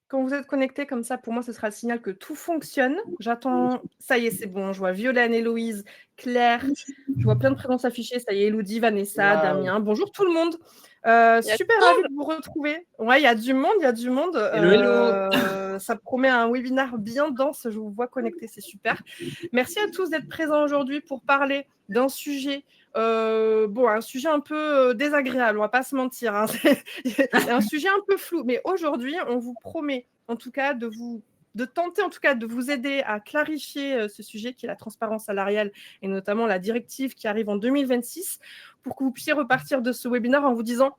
Quand vous êtes connectés comme ça, pour moi, ce sera le signal que tout fonctionne. J'attends. Ça y est, c'est bon. Je vois Violaine, Héloïse, Claire. Je vois plein de prénoms s'afficher. Ça y est, Elodie, Vanessa, Waouh. Damien. Bonjour tout le monde. Il y a Super ravie de vous retrouver. Ouais, il y a du monde, il y a du monde. Hello, hello. Ça promet un webinaire bien dense. Je vous vois connectés, c'est super. Merci à tous d'être présents aujourd'hui pour parler d'un sujet. Un sujet un peu désagréable, on va pas se mentir. Hein. C'est un sujet un peu flou, mais aujourd'hui, on vous promet en tout cas de tenter en tout cas de vous aider à clarifier ce sujet qui est la transparence salariale et notamment la directive qui arrive en 2026 pour que vous puissiez repartir de ce webinaire en vous disant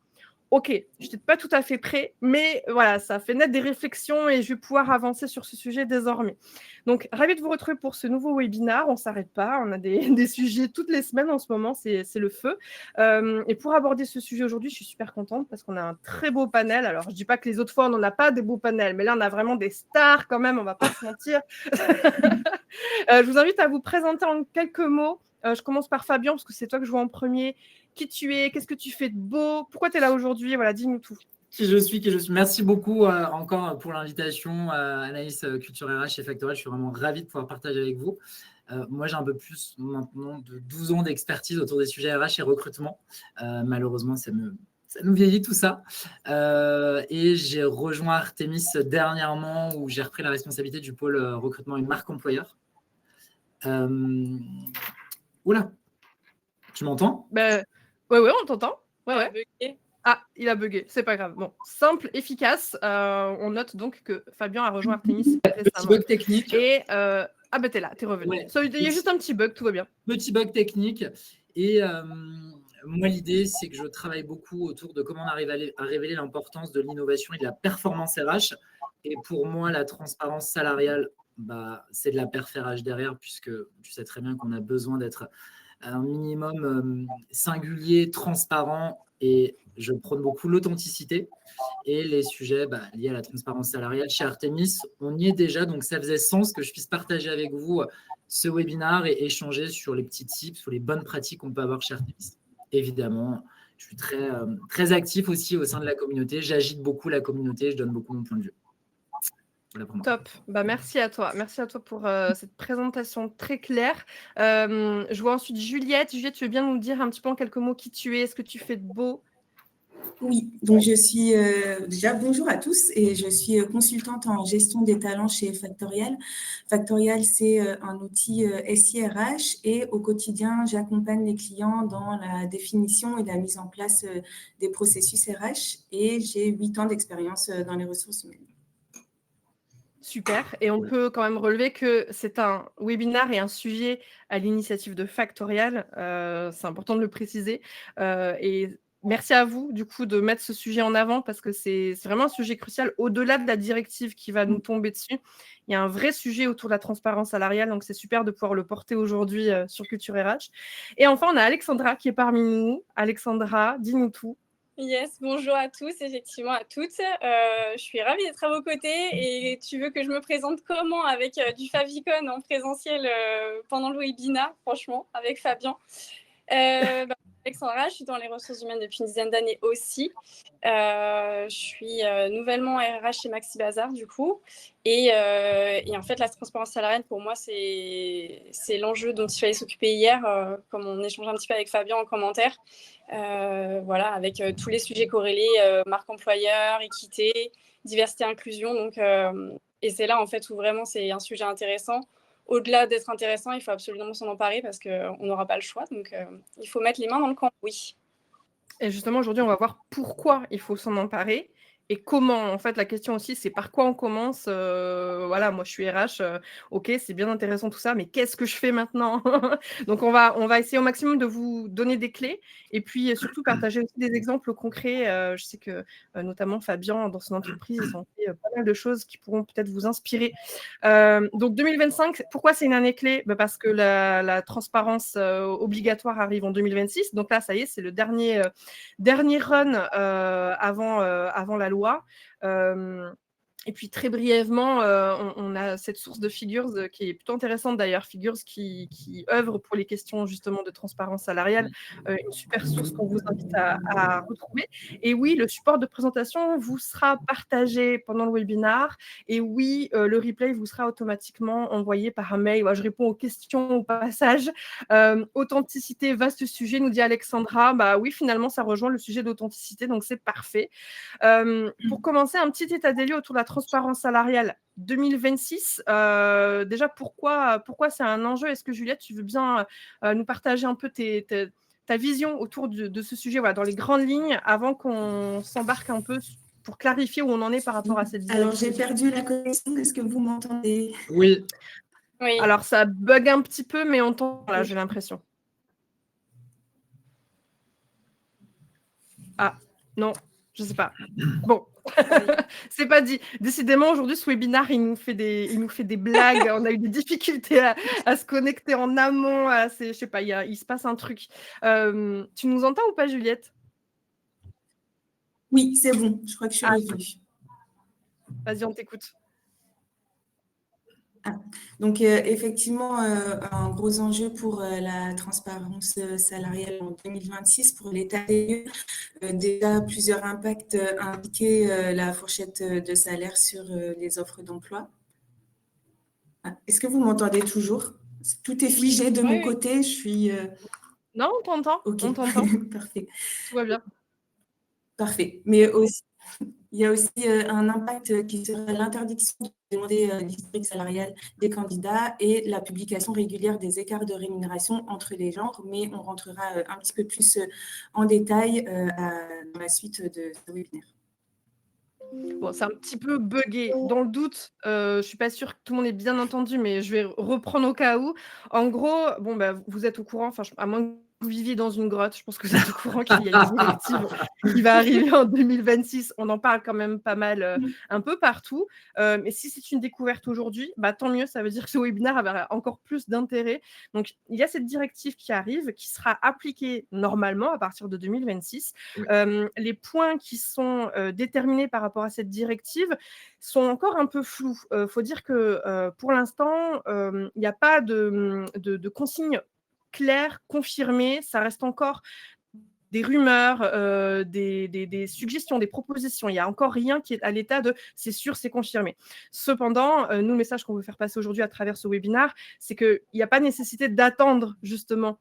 OK, je n'étais pas tout à fait prêt, mais voilà, ça fait naître des réflexions et je vais pouvoir avancer sur ce sujet désormais. Donc, ravi de vous retrouver pour ce nouveau webinaire. On ne s'arrête pas, on a des sujets toutes les semaines en ce moment, c'est le feu. Et pour aborder ce sujet aujourd'hui, je suis super contente parce qu'on a un très beau panel. Alors, je ne dis pas que les autres fois, on n'en a pas des beaux panels, mais là, on a vraiment des stars quand même, on ne va pas se mentir. Je vous invite à vous présenter en quelques mots. Je commence par Fabien, parce que c'est toi que je vois en premier. Qui tu es, qu'est-ce que tu fais de beau, pourquoi tu es là aujourd'hui, voilà, dis-nous tout. Qui je suis. Merci beaucoup encore pour l'invitation, Anaïs, Culture RH et Factorial. Je suis vraiment ravi de pouvoir partager avec vous. Moi, j'ai un peu plus maintenant de 12 ans d'expertise autour des sujets RH et recrutement. Malheureusement, ça nous vieillit tout ça. Et j'ai rejoint Artemis dernièrement où j'ai repris la responsabilité du pôle recrutement et marque employeur. Oula, tu m'entends ? Ouais, on t'entend. Ouais. Ah, il a bugué, c'est pas grave. Bon, simple, efficace. On note donc que Fabien a rejoint Artemis récemment. Petit bug technique. Et t'es là, t'es revenu. Ouais. Il y a juste un petit bug, tout va bien. Petit bug technique. Et moi, l'idée, c'est que je travaille beaucoup autour de comment on arrive à révéler l'importance de l'innovation et de la performance RH. Et pour moi, la transparence salariale, c'est de la perf RH derrière, puisque tu sais très bien qu'on a besoin d'être un minimum singulier, transparent, et je prône beaucoup l'authenticité. Et les sujets liés à la transparence salariale chez Artemis, on y est déjà, donc ça faisait sens que je puisse partager avec vous ce webinaire et échanger sur les petits tips, sur les bonnes pratiques qu'on peut avoir chez Artemis. Évidemment, je suis très actif aussi au sein de la communauté, j'agite beaucoup la communauté, je donne beaucoup mon point de vue. Voilà. Top, merci à toi pour cette présentation très claire. Je vois ensuite Juliette. Juliette, tu veux bien nous dire un petit peu en quelques mots qui tu es, ce que tu fais de beau? Oui, donc je suis déjà bonjour à tous et je suis consultante en gestion des talents chez Factorial. Factorial, c'est un outil SIRH et au quotidien, j'accompagne les clients dans la définition et la mise en place des processus RH et j'ai 8 ans d'expérience dans les ressources humaines. Super, et on peut quand même relever que c'est un webinaire et un sujet à l'initiative de Factorial, c'est important de le préciser, et merci à vous du coup de mettre ce sujet en avant parce que c'est vraiment un sujet crucial au-delà de la directive qui va nous tomber dessus. Il y a un vrai sujet autour de la transparence salariale, donc c'est super de pouvoir le porter aujourd'hui sur Culture RH. Et enfin, on a Alexandra qui est parmi nous. Alexandra, dis-nous tout. Yes, bonjour à tous, effectivement à toutes. Je suis ravie d'être à vos côtés et tu veux que je me présente comment avec du favicon en présentiel pendant le webinaire, franchement, avec Fabien. Alexandra, je suis dans les ressources humaines depuis une dizaine d'années aussi. Je suis nouvellement RH chez Maxi Bazar du coup. Et en fait, la transparence salariale, pour moi, c'est l'enjeu dont il fallait s'occuper hier, comme on échange un petit peu avec Fabien en commentaire. Voilà, avec tous les sujets corrélés, marque employeur, équité, diversité, inclusion. Donc, et c'est là, en fait, où vraiment c'est un sujet intéressant. Au-delà d'être intéressant, il faut absolument s'en emparer parce qu'on n'aura pas le choix. Donc, il faut mettre les mains dans le cambouis. Et justement, aujourd'hui, on va voir pourquoi il faut s'en emparer et comment. En fait, la question aussi, c'est par quoi on commence. Voilà, moi, je suis RH. OK, c'est bien intéressant tout ça, mais qu'est-ce que je fais maintenant? Donc, on va essayer au maximum de vous donner des clés et puis surtout partager aussi des exemples concrets. Je sais que notamment Fabien, dans son entreprise, ils ont fait pas mal de choses qui pourront peut-être vous inspirer. Donc, 2025, pourquoi c'est une année clé? Parce que la transparence obligatoire arrive en 2026. Donc là, ça y est, c'est le dernier run avant la loi. Et puis très brièvement, on a cette source de Figures qui est plutôt intéressante d'ailleurs, Figures qui œuvre pour les questions justement de transparence salariale, une super source qu'on vous invite à retrouver. Et oui, le support de présentation vous sera partagé pendant le webinaire. Et oui, le replay vous sera automatiquement envoyé par un mail. Je réponds aux questions au passage. Authenticité, vaste sujet, nous dit Alexandra. Bah oui, finalement, ça rejoint le sujet d'authenticité, donc c'est parfait. Pour commencer, un petit état des lieux autour de la transparence salariale 2026. Déjà, pourquoi c'est un enjeu? Est-ce que Juliette, tu veux bien nous partager un peu ta vision autour de ce sujet, voilà, dans les grandes lignes, avant qu'on s'embarque un peu pour clarifier où on en est par rapport à cette directive? Alors, j'ai perdu la connexion. Est-ce que vous m'entendez? Oui. Oui. Alors, ça bug un petit peu, mais on entend, là, j'ai l'impression. Ah, non, je sais pas. Bon, c'est pas dit. Décidément, aujourd'hui, ce webinaire, il nous fait des blagues. On a eu des difficultés à se connecter en amont. Je sais pas, il se passe un truc. Tu nous entends ou pas, Juliette? Oui, c'est bon. Je crois que je suis revenue. Vas-y, on t'écoute. Donc, effectivement, un gros enjeu pour la transparence salariale en 2026 pour l'État des lieux. Déjà, plusieurs impacts indiqués, la fourchette de salaire sur les offres d'emploi. Est-ce que vous m'entendez toujours? Tout est figé de mon côté. Je suis... Non, on t'entend. Ok, on t'entend. parfait. Tout va bien. Parfait. Mais aussi, il y a aussi un impact qui sera l'interdiction de demander l'historique salarial des candidats et la publication régulière des écarts de rémunération entre les genres, mais on rentrera un petit peu plus en détail dans la suite de ce webinaire. Bon, c'est un petit peu buggé. Dans le doute, je ne suis pas sûre que tout le monde ait bien entendu, mais je vais reprendre au cas où. En gros, bon, bah, vous êtes au courant, à moins que vous viviez dans une grotte, je pense que vous êtes au courant qu'il y a une directive qui va arriver en 2026. On en parle quand même pas mal, un peu partout. Mais si c'est une découverte aujourd'hui, bah, tant mieux, ça veut dire que ce webinaire avait encore plus d'intérêt. Donc, il y a cette directive qui arrive, qui sera appliquée normalement à partir de 2026. Oui. Les points qui sont déterminés par rapport à cette directive sont encore un peu flous. Faut dire que pour l'instant, il n'y a pas de consignes claires, confirmées. Ça reste encore des rumeurs, des suggestions, des propositions. Il n'y a encore rien qui est à l'état de « c'est sûr, c'est confirmé ». Cependant, nous, le message qu'on veut faire passer aujourd'hui à travers ce webinaire, c'est qu'il n'y a pas nécessité d'attendre justement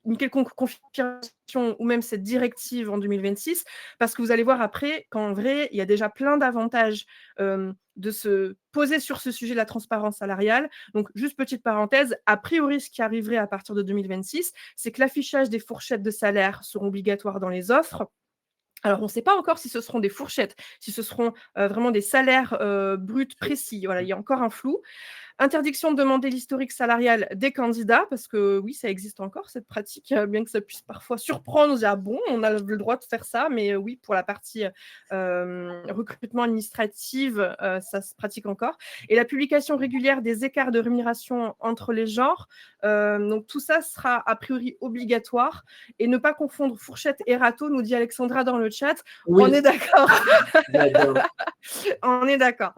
une quelconque confirmation ou même cette directive en 2026, parce que vous allez voir après qu'en vrai, il y a déjà plein d'avantages de se poser sur ce sujet de la transparence salariale. Donc, juste petite parenthèse, a priori, ce qui arriverait à partir de 2026, c'est que l'affichage des fourchettes de salaire seront obligatoires dans les offres. Alors, on ne sait pas encore si ce seront des fourchettes, si ce seront vraiment des salaires bruts précis. Voilà, il y a encore un flou. Interdiction de demander l'historique salarial des candidats, parce que oui, ça existe encore, cette pratique, bien que ça puisse parfois surprendre. On se dit, ah bon, on a le droit de faire ça, mais oui, pour la partie recrutement administratif, ça se pratique encore. Et la publication régulière des écarts de rémunération entre les genres, donc tout ça sera a priori obligatoire. Et ne pas confondre fourchette et râteau, nous dit Alexandra dans le chat. Oui. On est d'accord. D'accord. On est d'accord.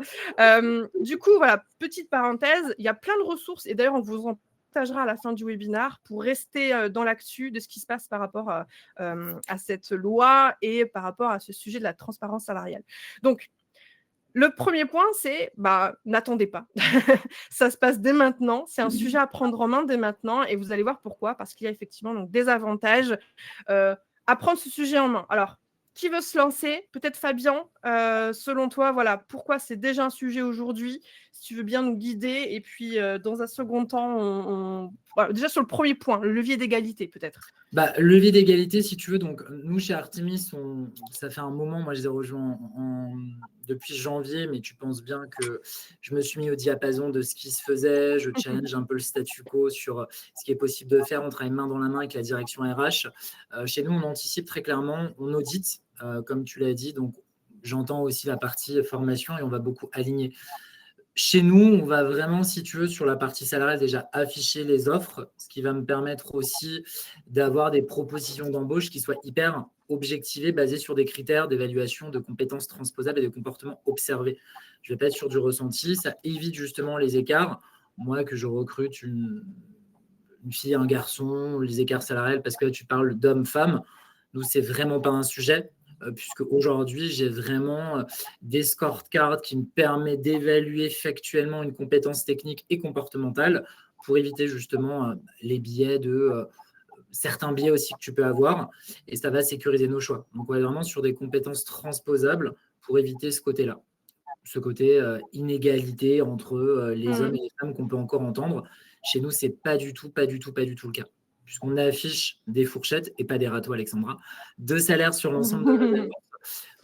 Du coup, voilà, petite parenthèse, il y a plein de ressources et d'ailleurs, on vous en partagera à la fin du webinaire pour rester dans l'actu de ce qui se passe par rapport à cette loi et par rapport à ce sujet de la transparence salariale. Donc, le premier point, c'est n'attendez pas. Ça se passe dès maintenant. C'est un sujet à prendre en main dès maintenant et vous allez voir pourquoi. Parce qu'il y a effectivement donc, des avantages à prendre ce sujet en main. Alors, qui veut se lancer? Peut-être Fabien, selon toi, voilà, pourquoi c'est déjà un sujet aujourd'hui? Si tu veux bien nous guider. Et puis, dans un second temps, voilà, déjà sur le premier point, le levier d'égalité peut-être. Levier d'égalité, si tu veux. Donc, nous, chez Artemis, ça fait un moment, moi, je les ai rejoints depuis janvier, mais tu penses bien que je me suis mis au diapason de ce qui se faisait. Je challenge un peu le statu quo sur ce qui est possible de faire. On travaille main dans la main avec la direction RH. Chez nous, on anticipe très clairement, on audite, comme tu l'as dit. Donc, j'entends aussi la partie formation et on va beaucoup aligner. Chez nous, on va vraiment, si tu veux, sur la partie salariale, déjà afficher les offres, ce qui va me permettre aussi d'avoir des propositions d'embauche qui soient hyper objectivées, basées sur des critères d'évaluation de compétences transposables et de comportements observés. Je ne vais pas être sur du ressenti, ça évite justement les écarts. Moi, que je recrute une fille, un garçon, les écarts salariales, parce que là, tu parles d'homme-femme, nous, c'est vraiment pas un sujet. Puisque aujourd'hui, j'ai vraiment des scorecards qui me permettent d'évaluer factuellement une compétence technique et comportementale pour éviter justement les biais certains biais aussi que tu peux avoir, et ça va sécuriser nos choix. Donc, on est vraiment sur des compétences transposables pour éviter ce côté-là, ce côté inégalité entre les hommes et les femmes qu'on peut encore entendre. Chez nous, c'est pas du tout le cas, puisqu'on affiche des fourchettes et pas des râteaux, Alexandra, de salaire sur l'ensemble de nos dépenses.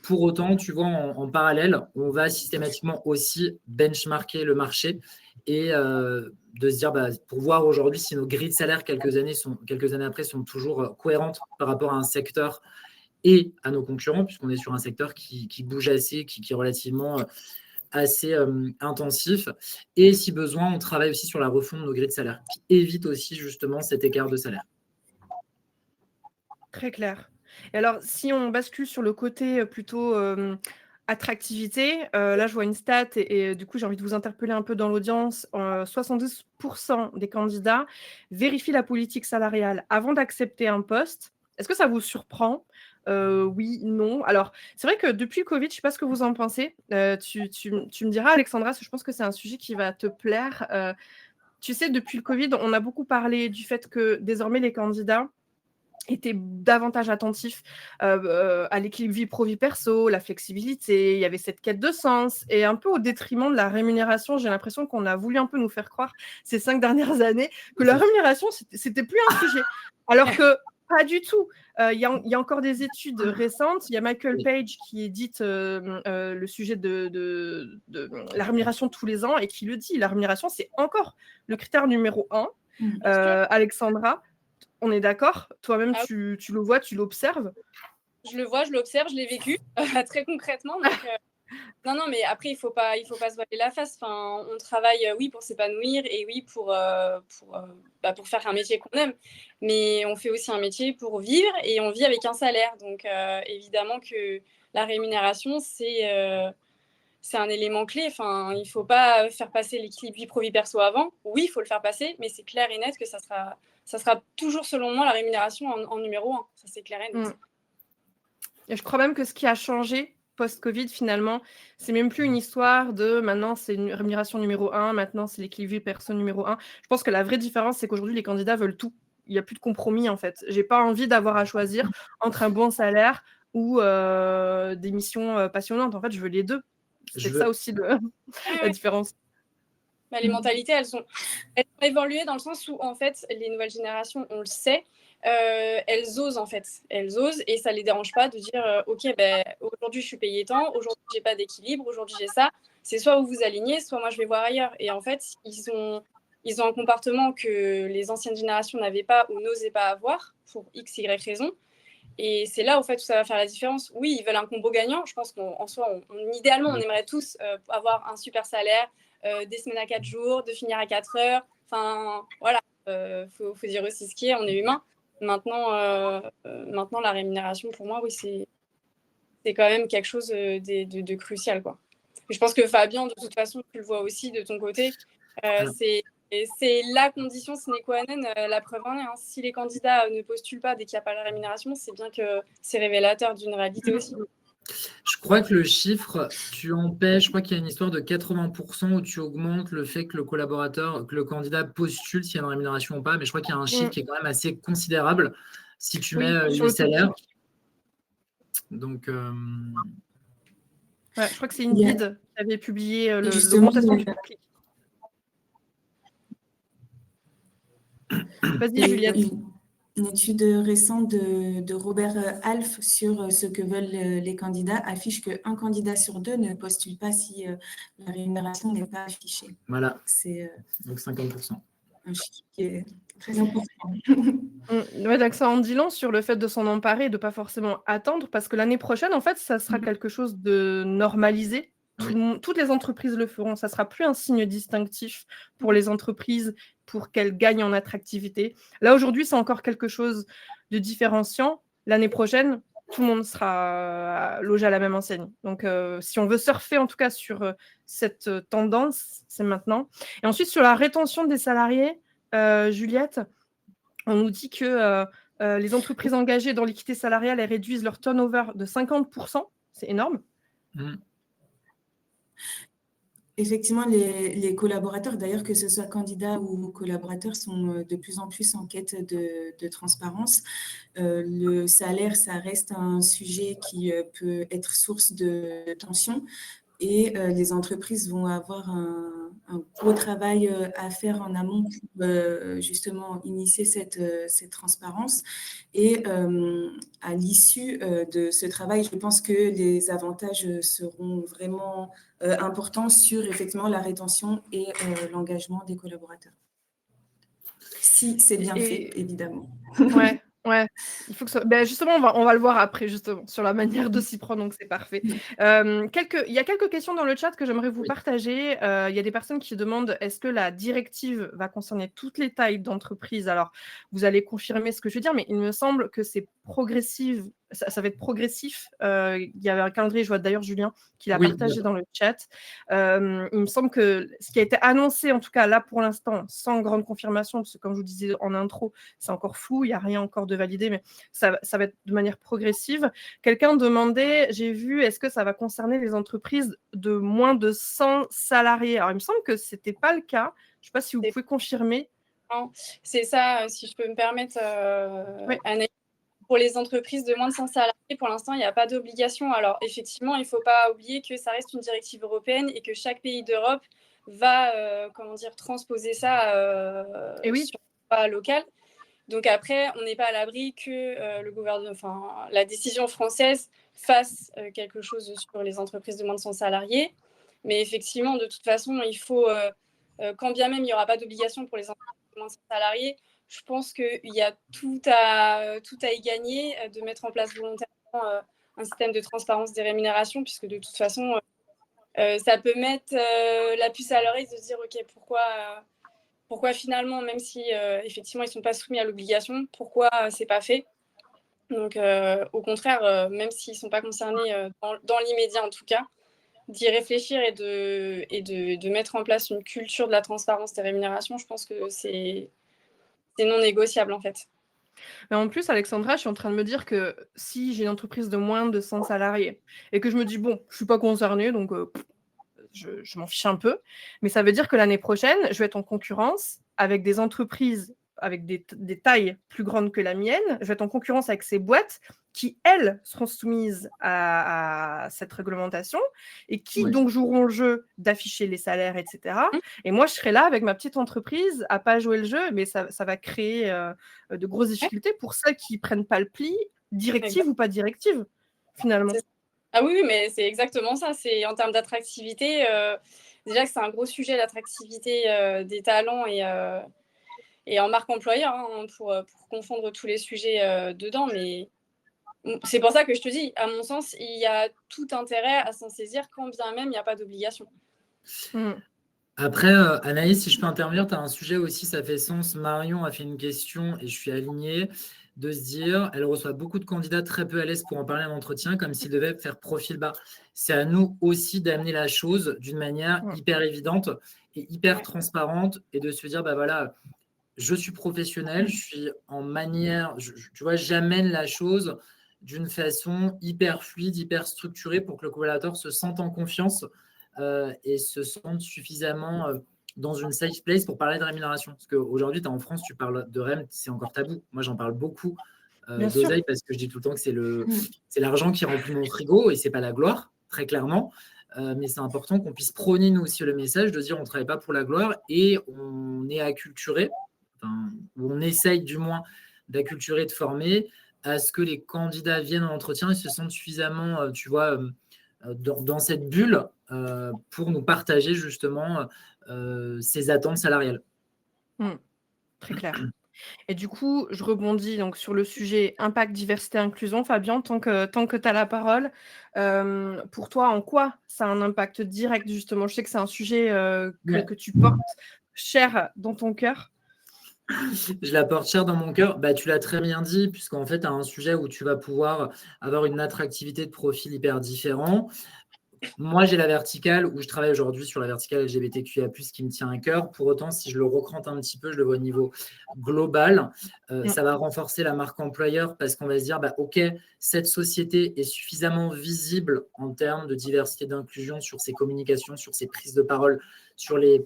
Pour autant, tu vois, en parallèle, on va systématiquement aussi benchmarker le marché et de se dire, pour voir aujourd'hui si nos grilles de salaire quelques années après sont toujours cohérentes par rapport à un secteur et à nos concurrents, puisqu'on est sur un secteur qui bouge assez, qui est relativement assez intensif. Et si besoin, on travaille aussi sur la refonte de nos grilles de salaire, qui évite aussi justement cet écart de salaire. Très clair. Et alors, si on bascule sur le côté plutôt attractivité, là, je vois une stat et du coup, j'ai envie de vous interpeller un peu dans l'audience. 72% des candidats vérifient la politique salariale avant d'accepter un poste. Est-ce que ça vous surprend ? Oui, non. Alors, c'est vrai que depuis le Covid, je ne sais pas ce que vous en pensez. Tu me diras, Alexandra, je pense que c'est un sujet qui va te plaire. Tu sais, depuis le Covid, on a beaucoup parlé du fait que désormais, les candidats étaient davantage attentifs à l'équilibre vie pro-vie perso, la flexibilité, il y avait cette quête de sens, et un peu au détriment de la rémunération. J'ai l'impression qu'on a voulu un peu nous faire croire ces 5 dernières années que la rémunération, c'était plus un sujet. Alors que pas du tout. Il y a encore des études récentes. Il y a Michael Page qui édite le sujet de la rémunération tous les ans et qui le dit. La rémunération, c'est encore le critère numéro 1. Alexandra, on est d'accord ? Toi-même, tu le vois, tu l'observes ? Je le vois, je l'observe, je l'ai vécu très concrètement. Donc, non, mais après, il faut pas se voiler la face. Enfin, on travaille, oui, pour s'épanouir et oui, pour faire un métier qu'on aime. Mais on fait aussi un métier pour vivre et on vit avec un salaire. Donc, évidemment que la rémunération, c'est un élément clé. Enfin, il ne faut pas faire passer l'équilibre vie pro-vie perso avant. Oui, il faut le faire passer, mais c'est clair et net que ça sera toujours, selon moi, la rémunération en numéro 1. Ça, c'est clair et net. Et je crois même que ce qui a changé post-Covid, finalement, c'est même plus une histoire de maintenant, c'est une rémunération numéro 1, maintenant, c'est l'équilibre vie perso numéro 1. Je pense que la vraie différence, c'est qu'aujourd'hui, les candidats veulent tout. Il n'y a plus de compromis, en fait. Je n'ai pas envie d'avoir à choisir entre un bon salaire ou des missions passionnantes. En fait, je veux les deux. C'est ça aussi la différence. Les mentalités, elles ont évolué dans le sens où, en fait, les nouvelles générations, on le sait, elles osent, en fait. Elles osent et ça ne les dérange pas de dire OK, aujourd'hui, je suis payée tant, aujourd'hui, je n'ai pas d'équilibre, aujourd'hui, j'ai ça. C'est soit vous vous alignez, soit moi, je vais voir ailleurs. Et en fait, ils ont un comportement que les anciennes générations n'avaient pas ou n'osaient pas avoir pour X, Y raison. Et c'est là, au fait, où ça va faire la différence. Oui, ils veulent un combo gagnant. Je pense qu'en soi, idéalement, on aimerait tous avoir un super salaire, des semaines à 4 jours, de finir à 4 heures. Enfin, voilà, faut dire aussi ce qui est, on est humain. Maintenant, la rémunération, pour moi, oui, c'est quand même quelque chose de crucial, quoi. Et je pense que Fabien, de toute façon, tu le vois aussi de ton côté. C'est la condition sine qua non, la preuve en est. Hein. Si les candidats ne postulent pas dès qu'il n'y a pas la rémunération, c'est bien que c'est révélateur d'une réalité aussi. Je crois que le chiffre, tu empêches, je crois qu'il y a une histoire de 80% où tu augmentes le fait que le candidat postule s'il y a une rémunération ou pas, mais je crois qu'il y a un chiffre qui est quand même assez considérable si tu mets les salaires. Donc, je crois que c'est Indeed qui avait publié l'augmentation du public. Vas-y, Juliette. Une étude récente de Robert Half sur ce que veulent les candidats affiche qu'un candidat sur 2 ne postule pas si la rémunération n'est pas affichée. Voilà. Donc 50%. Un chiffre qui est très important. Donc ça en dit long sur le fait de s'en emparer et de ne pas forcément attendre, parce que l'année prochaine, en fait, ça sera quelque chose de normalisé. Toutes les entreprises le feront. Ça ne sera plus un signe distinctif pour les entreprises pour qu'elles gagnent en attractivité. Là, aujourd'hui, c'est encore quelque chose de différenciant. L'année prochaine, tout le monde sera logé à la même enseigne. Donc, si on veut surfer en tout cas sur cette tendance, c'est maintenant. Et ensuite, sur la rétention des salariés, Juliette, on nous dit que les entreprises engagées dans l'équité salariale, elles réduisent leur turnover de 50%. C'est énorme. Effectivement, les collaborateurs, d'ailleurs, que ce soit candidats ou collaborateurs, sont de plus en plus en quête de transparence. Le salaire, ça reste un sujet qui peut être source de tension. Et les entreprises vont avoir un gros travail à faire en amont pour justement initier cette transparence. Et à l'issue de ce travail, je pense que les avantages seront vraiment importants sur effectivement la rétention et l'engagement des collaborateurs. Si c'est bien fait, évidemment. Ouais. Il faut que justement, on va le voir après, justement, sur la manière de s'y prendre, donc c'est parfait. Il y a quelques questions dans le chat que j'aimerais vous partager. Il y a des personnes qui demandent, est-ce que la directive va concerner toutes les tailles d'entreprise? Alors, vous allez confirmer ce que je veux dire, mais il me semble que c'est progressif. Ça va être progressif. Il y avait un calendrier, je vois d'ailleurs Julien qui l'a partagé dans le chat. Il me semble que ce qui a été annoncé, en tout cas là pour l'instant, sans grande confirmation, parce que comme je vous disais en intro, c'est encore flou, il n'y a rien encore de validé, mais ça va être de manière progressive. Quelqu'un demandait, j'ai vu, est-ce que ça va concerner les entreprises de moins de 100 salariés? Alors il me semble que ce n'était pas le cas. Je ne sais pas si vous pouvez confirmer. Non, c'est ça, si je peux me permettre, Anaïs. Pour les entreprises de moins de 100 salariés, pour l'instant, il n'y a pas d'obligation. Alors, effectivement, il ne faut pas oublier que ça reste une directive européenne et que chaque pays d'Europe va transposer ça sur le droit local. Donc après, on n'est pas à l'abri que le gouvernement, la décision française fasse quelque chose sur les entreprises de moins de 100 salariés. Mais effectivement, de toute façon, il faut, quand bien même il n'y aura pas d'obligation pour les entreprises de moins de 100 salariés, je pense qu'il y a tout à y gagner de mettre en place volontairement un système de transparence des rémunérations, puisque de toute façon, ça peut mettre la puce à l'oreille de se dire, OK, pourquoi finalement, même si effectivement ils ne sont pas soumis à l'obligation, pourquoi c'est pas fait? Donc, au contraire, même s'ils ne sont pas concernés dans l'immédiat en tout cas, d'y réfléchir et de mettre en place une culture de la transparence des rémunérations, je pense que c'est non négociable en fait. Mais en plus, Alexandra, je suis en train de me dire que si j'ai une entreprise de moins de 100 salariés et que je me dis, bon, je ne suis pas concernée, donc je m'en fiche un peu, mais ça veut dire que l'année prochaine, je vais être en concurrence avec des entreprises avec des tailles plus grandes que la mienne. Je vais être en concurrence avec ces boîtes qui, elles, seront soumises à cette réglementation et qui donc joueront le jeu d'afficher les salaires, etc. Et moi, je serai là avec ma petite entreprise à pas jouer le jeu, mais ça va créer de grosses difficultés pour celles qui ne prennent pas le pli, directive ou pas directive, finalement. Ah oui, mais c'est exactement ça. C'est en termes d'attractivité, déjà que c'est un gros sujet, l'attractivité des talents et en marque employeur, pour confondre tous les sujets dedans. Mais c'est pour ça que je te dis, à mon sens, il y a tout intérêt à s'en saisir quand bien même il n'y a pas d'obligation. Après, Anaïs, si je peux intervenir, tu as un sujet aussi, ça fait sens. Marion a fait une question et je suis aligné de se dire, elle reçoit beaucoup de candidats très peu à l'aise pour en parler en entretien, comme s'ils devaient faire profil bas. C'est à nous aussi d'amener la chose d'une manière hyper évidente et hyper transparente et de se dire, bah voilà, je suis professionnel, je suis en manière, tu vois, j'amène la chose d'une façon hyper fluide, hyper structurée pour que le collaborateur se sente en confiance et se sente suffisamment dans une safe place pour parler de rémunération. Parce qu'aujourd'hui, en France, tu parles de REM, c'est encore tabou. Moi, j'en parle beaucoup d'oseille parce que je dis tout le temps que c'est l'argent qui remplit mon frigo et c'est pas la gloire, très clairement. Mais c'est important qu'on puisse prôner nous aussi le message de dire on ne travaille pas pour la gloire et on est acculturé, ou on essaye du moins d'acculturer, de former à ce que les candidats viennent en entretien et se sentent suffisamment, tu vois, dans cette bulle pour nous partager justement ces attentes salariales. Très clair. Et du coup, je rebondis donc sur le sujet impact, diversité, inclusion. Fabien, tant que tu as la parole, pour toi, en quoi ça a un impact direct, justement? Je sais que c'est un sujet que tu portes cher dans ton cœur. Je la porte cher dans mon cœur. Bah, tu l'as très bien dit, puisqu'en fait, tu as un sujet où tu vas pouvoir avoir une attractivité de profil hyper différent. Moi, j'ai la verticale où je travaille aujourd'hui sur la verticale LGBTQIA+, qui me tient à cœur. Pour autant, si je le recrante un petit peu, je le vois au niveau global, ça va renforcer la marque employeur parce qu'on va se dire, bah, OK, cette société est suffisamment visible en termes de diversité d'inclusion sur ses communications, sur ses prises de parole, sur les...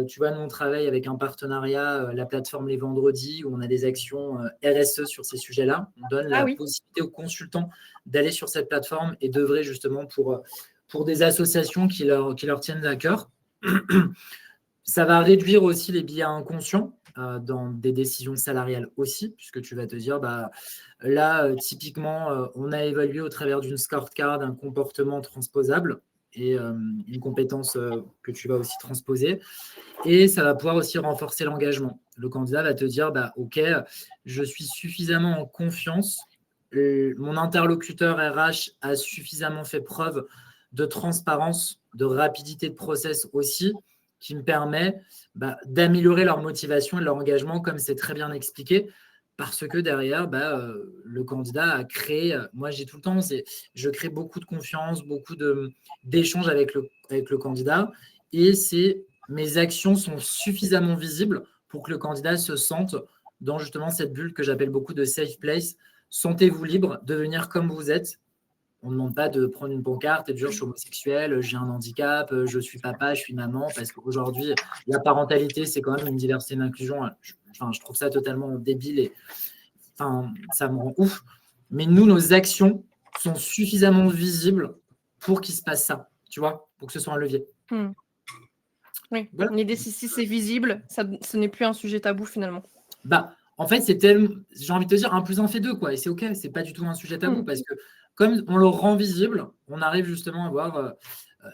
tu vois, nous, on travaille avec un partenariat, la plateforme Les Vendredis, où on a des actions RSE sur ces sujets-là. On donne la possibilité aux consultants d'aller sur cette plateforme et d'œuvrer justement pour des associations qui leur tiennent à cœur. Ça va réduire aussi les biais inconscients dans des décisions salariales aussi, puisque tu vas te dire, bah, là, typiquement, on a évalué au travers d'une scorecard un comportement transposable et une compétence que tu vas aussi transposer. Et ça va pouvoir aussi renforcer l'engagement. Le candidat va te dire, bah, OK, je suis suffisamment en confiance, mon interlocuteur RH a suffisamment fait preuve de transparence, de rapidité de process aussi, qui me permet d'améliorer leur motivation et leur engagement, comme c'est très bien expliqué, parce que derrière, le candidat a créé, moi j'ai tout le temps, je crée beaucoup de confiance, beaucoup d'échanges avec le candidat, et mes actions sont suffisamment visibles pour que le candidat se sente dans justement cette bulle que j'appelle beaucoup de safe place. Sentez-vous libre de venir comme vous êtes. On ne demande pas de prendre une pancarte et de dire je suis homosexuel, j'ai un handicap, je suis papa, je suis maman, parce qu'aujourd'hui, la parentalité, c'est quand même une diversité d'inclusion. Je trouve ça totalement débile et ça me rend ouf. Mais nous, nos actions sont suffisamment visibles pour qu'il se passe ça, tu vois, pour que ce soit un levier. Oui, voilà. L'idée, si c'est visible, ce n'est plus un sujet tabou finalement. En fait, c'est tellement, j'ai envie de te dire, 1 + 1 fait 2, quoi. Et c'est OK, c'est pas du tout un sujet tabou parce que comme on le rend visible, on arrive justement à voir.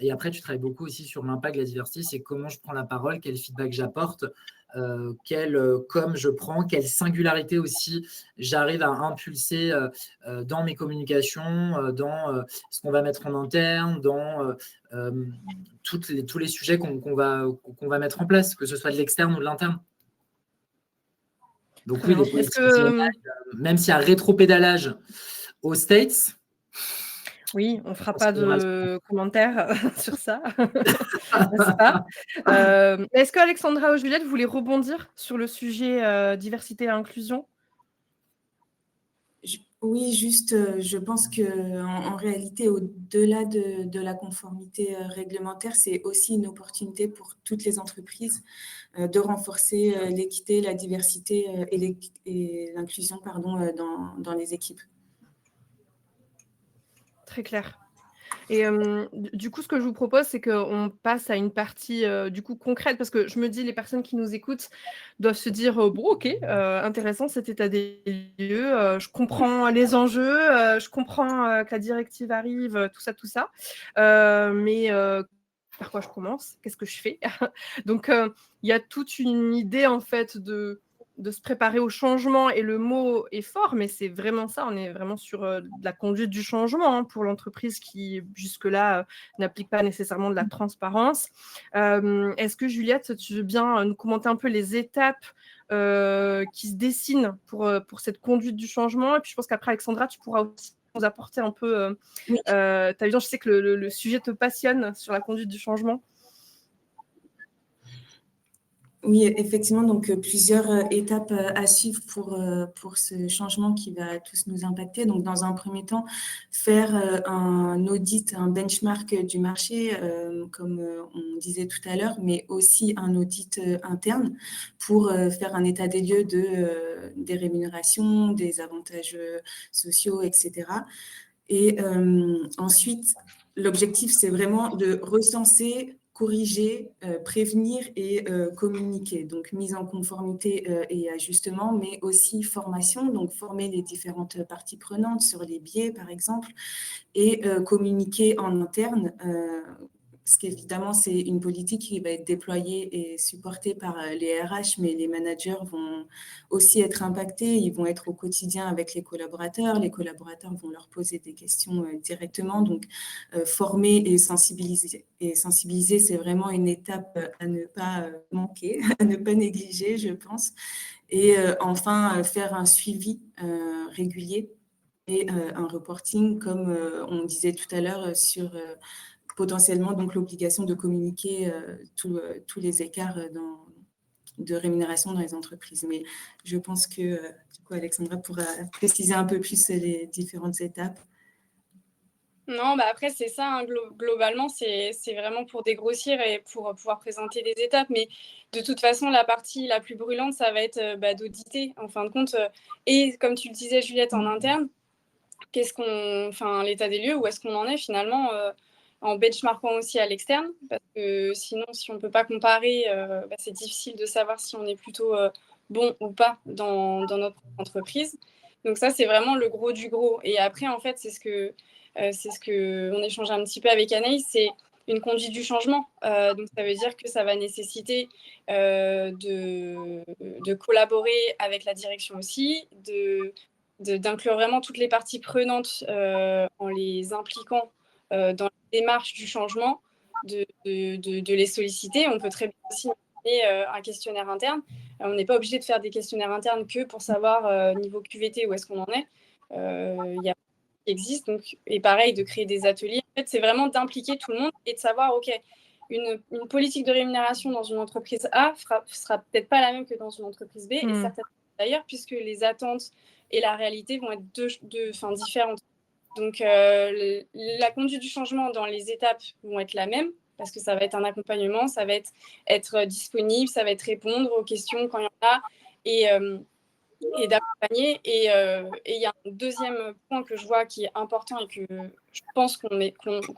Et après, tu travailles beaucoup aussi sur l'impact de la diversité, c'est comment je prends la parole, quel feedback j'apporte, quelle com je prends, quelle singularité aussi j'arrive à impulser dans mes communications, dans ce qu'on va mettre en interne, dans tous les sujets qu'on va mettre en place, que ce soit de l'externe ou de l'interne. Donc oui, les politiques, même s'il y a rétropédalage aux States. Oui, on ne fera pas de commentaires sur ça. N'est-ce pas Est-ce qu'Alexandra ou Juliette voulez rebondir sur le sujet diversité et inclusion? Oui, juste, je pense qu'en réalité, au-delà de la conformité réglementaire, c'est aussi une opportunité pour toutes les entreprises de renforcer l'équité, la diversité et l'inclusion dans les équipes. Très clair. Et du coup, ce que je vous propose, c'est qu'on passe à une partie du coup concrète, parce que je me dis, les personnes qui nous écoutent doivent se dire, bon, ok, intéressant cet état des lieux, je comprends les enjeux, je comprends que la directive arrive, tout ça, mais par quoi je commence? Qu'est-ce que je fais? Donc, il y a toute une idée, en fait, de se préparer au changement, et le mot est fort, mais c'est vraiment ça, on est vraiment sur de la conduite du changement pour l'entreprise qui, jusque-là, n'applique pas nécessairement de la transparence. Est-ce que, Juliette, tu veux bien nous commenter un peu les étapes qui se dessinent pour cette conduite du changement? Et puis, je pense qu'après, Alexandra, tu pourras aussi nous apporter un peu ta vision. Je sais que le sujet te passionne sur la conduite du changement. Oui, effectivement, donc plusieurs étapes à suivre pour ce changement qui va tous nous impacter. Donc, dans un premier temps, faire un audit, un benchmark du marché, comme on disait tout à l'heure, mais aussi un audit interne pour faire un état des lieux des rémunérations, des avantages sociaux, etc. Et ensuite, l'objectif, c'est vraiment de recenser, corriger, prévenir et communiquer. Donc, mise en conformité et ajustement, mais aussi formation, donc former les différentes parties prenantes sur les biais, par exemple, et communiquer en interne parce qu'évidemment, c'est une politique qui va être déployée et supportée par les RH, mais les managers vont aussi être impactés. Ils vont être au quotidien avec les collaborateurs vont leur poser des questions directement. Donc, former et sensibiliser, c'est vraiment une étape à ne pas manquer, à ne pas négliger, je pense. Et enfin, faire un suivi régulier et un reporting, comme on disait tout à l'heure, sur potentiellement donc l'obligation de communiquer tous les écarts de rémunération dans les entreprises. Mais je pense que du coup, Alexandra pourra préciser un peu plus les différentes étapes. Non, bah après, c'est ça, hein, globalement, c'est vraiment pour dégrossir et pour pouvoir présenter des étapes. Mais de toute façon, la partie la plus brûlante, ça va être d'auditer, en fin de compte. Et comme tu le disais, Juliette, en interne, l'état des lieux, où est-ce qu'on en est finalement en benchmarkant aussi à l'externe. Parce que sinon, si on ne peut pas comparer, c'est difficile de savoir si on est plutôt bon ou pas dans notre entreprise. Donc ça, c'est vraiment le gros du gros. Et après, en fait, c'est ce que on échange un petit peu avec Anaïs, c'est une conduite du changement. Donc, ça veut dire que ça va nécessiter de collaborer avec la direction aussi, d'inclure vraiment toutes les parties prenantes en les impliquant dans la démarche du changement, de les solliciter. On peut très bien aussi mener un questionnaire interne. On n'est pas obligé de faire des questionnaires internes que pour savoir niveau QVT où est-ce qu'on en est. Il y a qui existe. Donc, et pareil, de créer des ateliers. En fait, c'est vraiment d'impliquer tout le monde et de savoir, OK, une politique de rémunération dans une entreprise A sera peut-être pas la même que dans une entreprise B, et certainement d'ailleurs, puisque les attentes et la réalité vont être différentes. Donc, la conduite du changement dans les étapes vont être la même, parce que ça va être un accompagnement, ça va être disponible, ça va être répondre aux questions quand il y en a, et d'accompagner. Et il y a un deuxième point que je vois qui est important et que je pense qu'on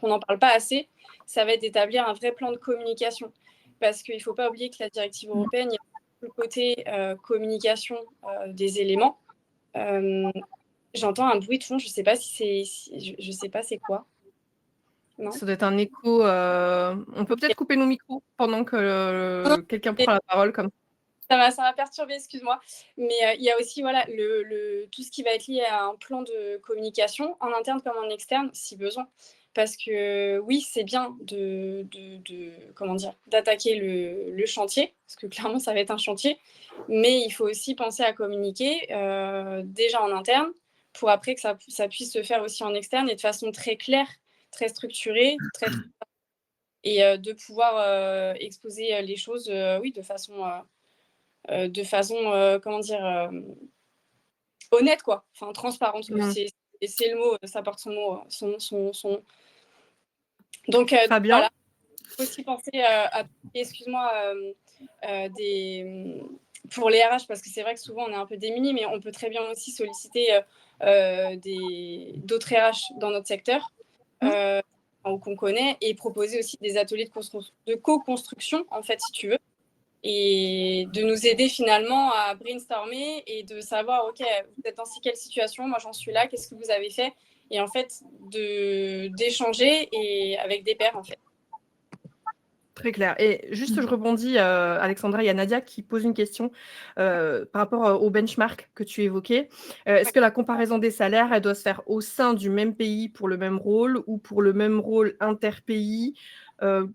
n'en parle pas assez, ça va être d'établir un vrai plan de communication. Parce qu'il ne faut pas oublier que la directive européenne, il y a le côté communication des éléments. J'entends un bruit de fond, je ne sais pas je sais pas c'est quoi. Non, ça doit être un écho. On peut peut-être couper nos micros pendant que quelqu'un prend la parole comme ça m'a perturbée, excuse-moi. Mais il y a aussi voilà, tout ce qui va être lié à un plan de communication, en interne comme en externe, si besoin. Parce que oui, c'est bien d'attaquer le chantier, parce que clairement, ça va être un chantier. Mais il faut aussi penser à communiquer déjà en interne, pour après que ça puisse se faire aussi en externe et de façon très claire, très structurée, et de pouvoir exposer les choses oui, de façon comment dire, honnête, quoi. Enfin, transparente. C'est le mot, ça porte son mot, son... Donc, Fabien. voilà. Il faut aussi penser à, excuse-moi, pour les RH, parce que c'est vrai que souvent on est un peu démunis, mais on peut très bien aussi solliciter d'autres RH dans notre secteur ou qu'on connaît, et proposer aussi des ateliers de co-construction, en fait, si tu veux, et de nous aider finalement à brainstormer et de savoir, OK, vous êtes dans quelle situation, moi j'en suis là, qu'est-ce que vous avez fait, et en fait d'échanger et avec des pairs, en fait. Très clair. Et juste, je rebondis, Alexandra, il y a Nadia qui pose une question par rapport au benchmark que tu évoquais. Est-ce que la comparaison des salaires, elle doit se faire au sein du même pays pour le même rôle ou pour le même rôle interpays Il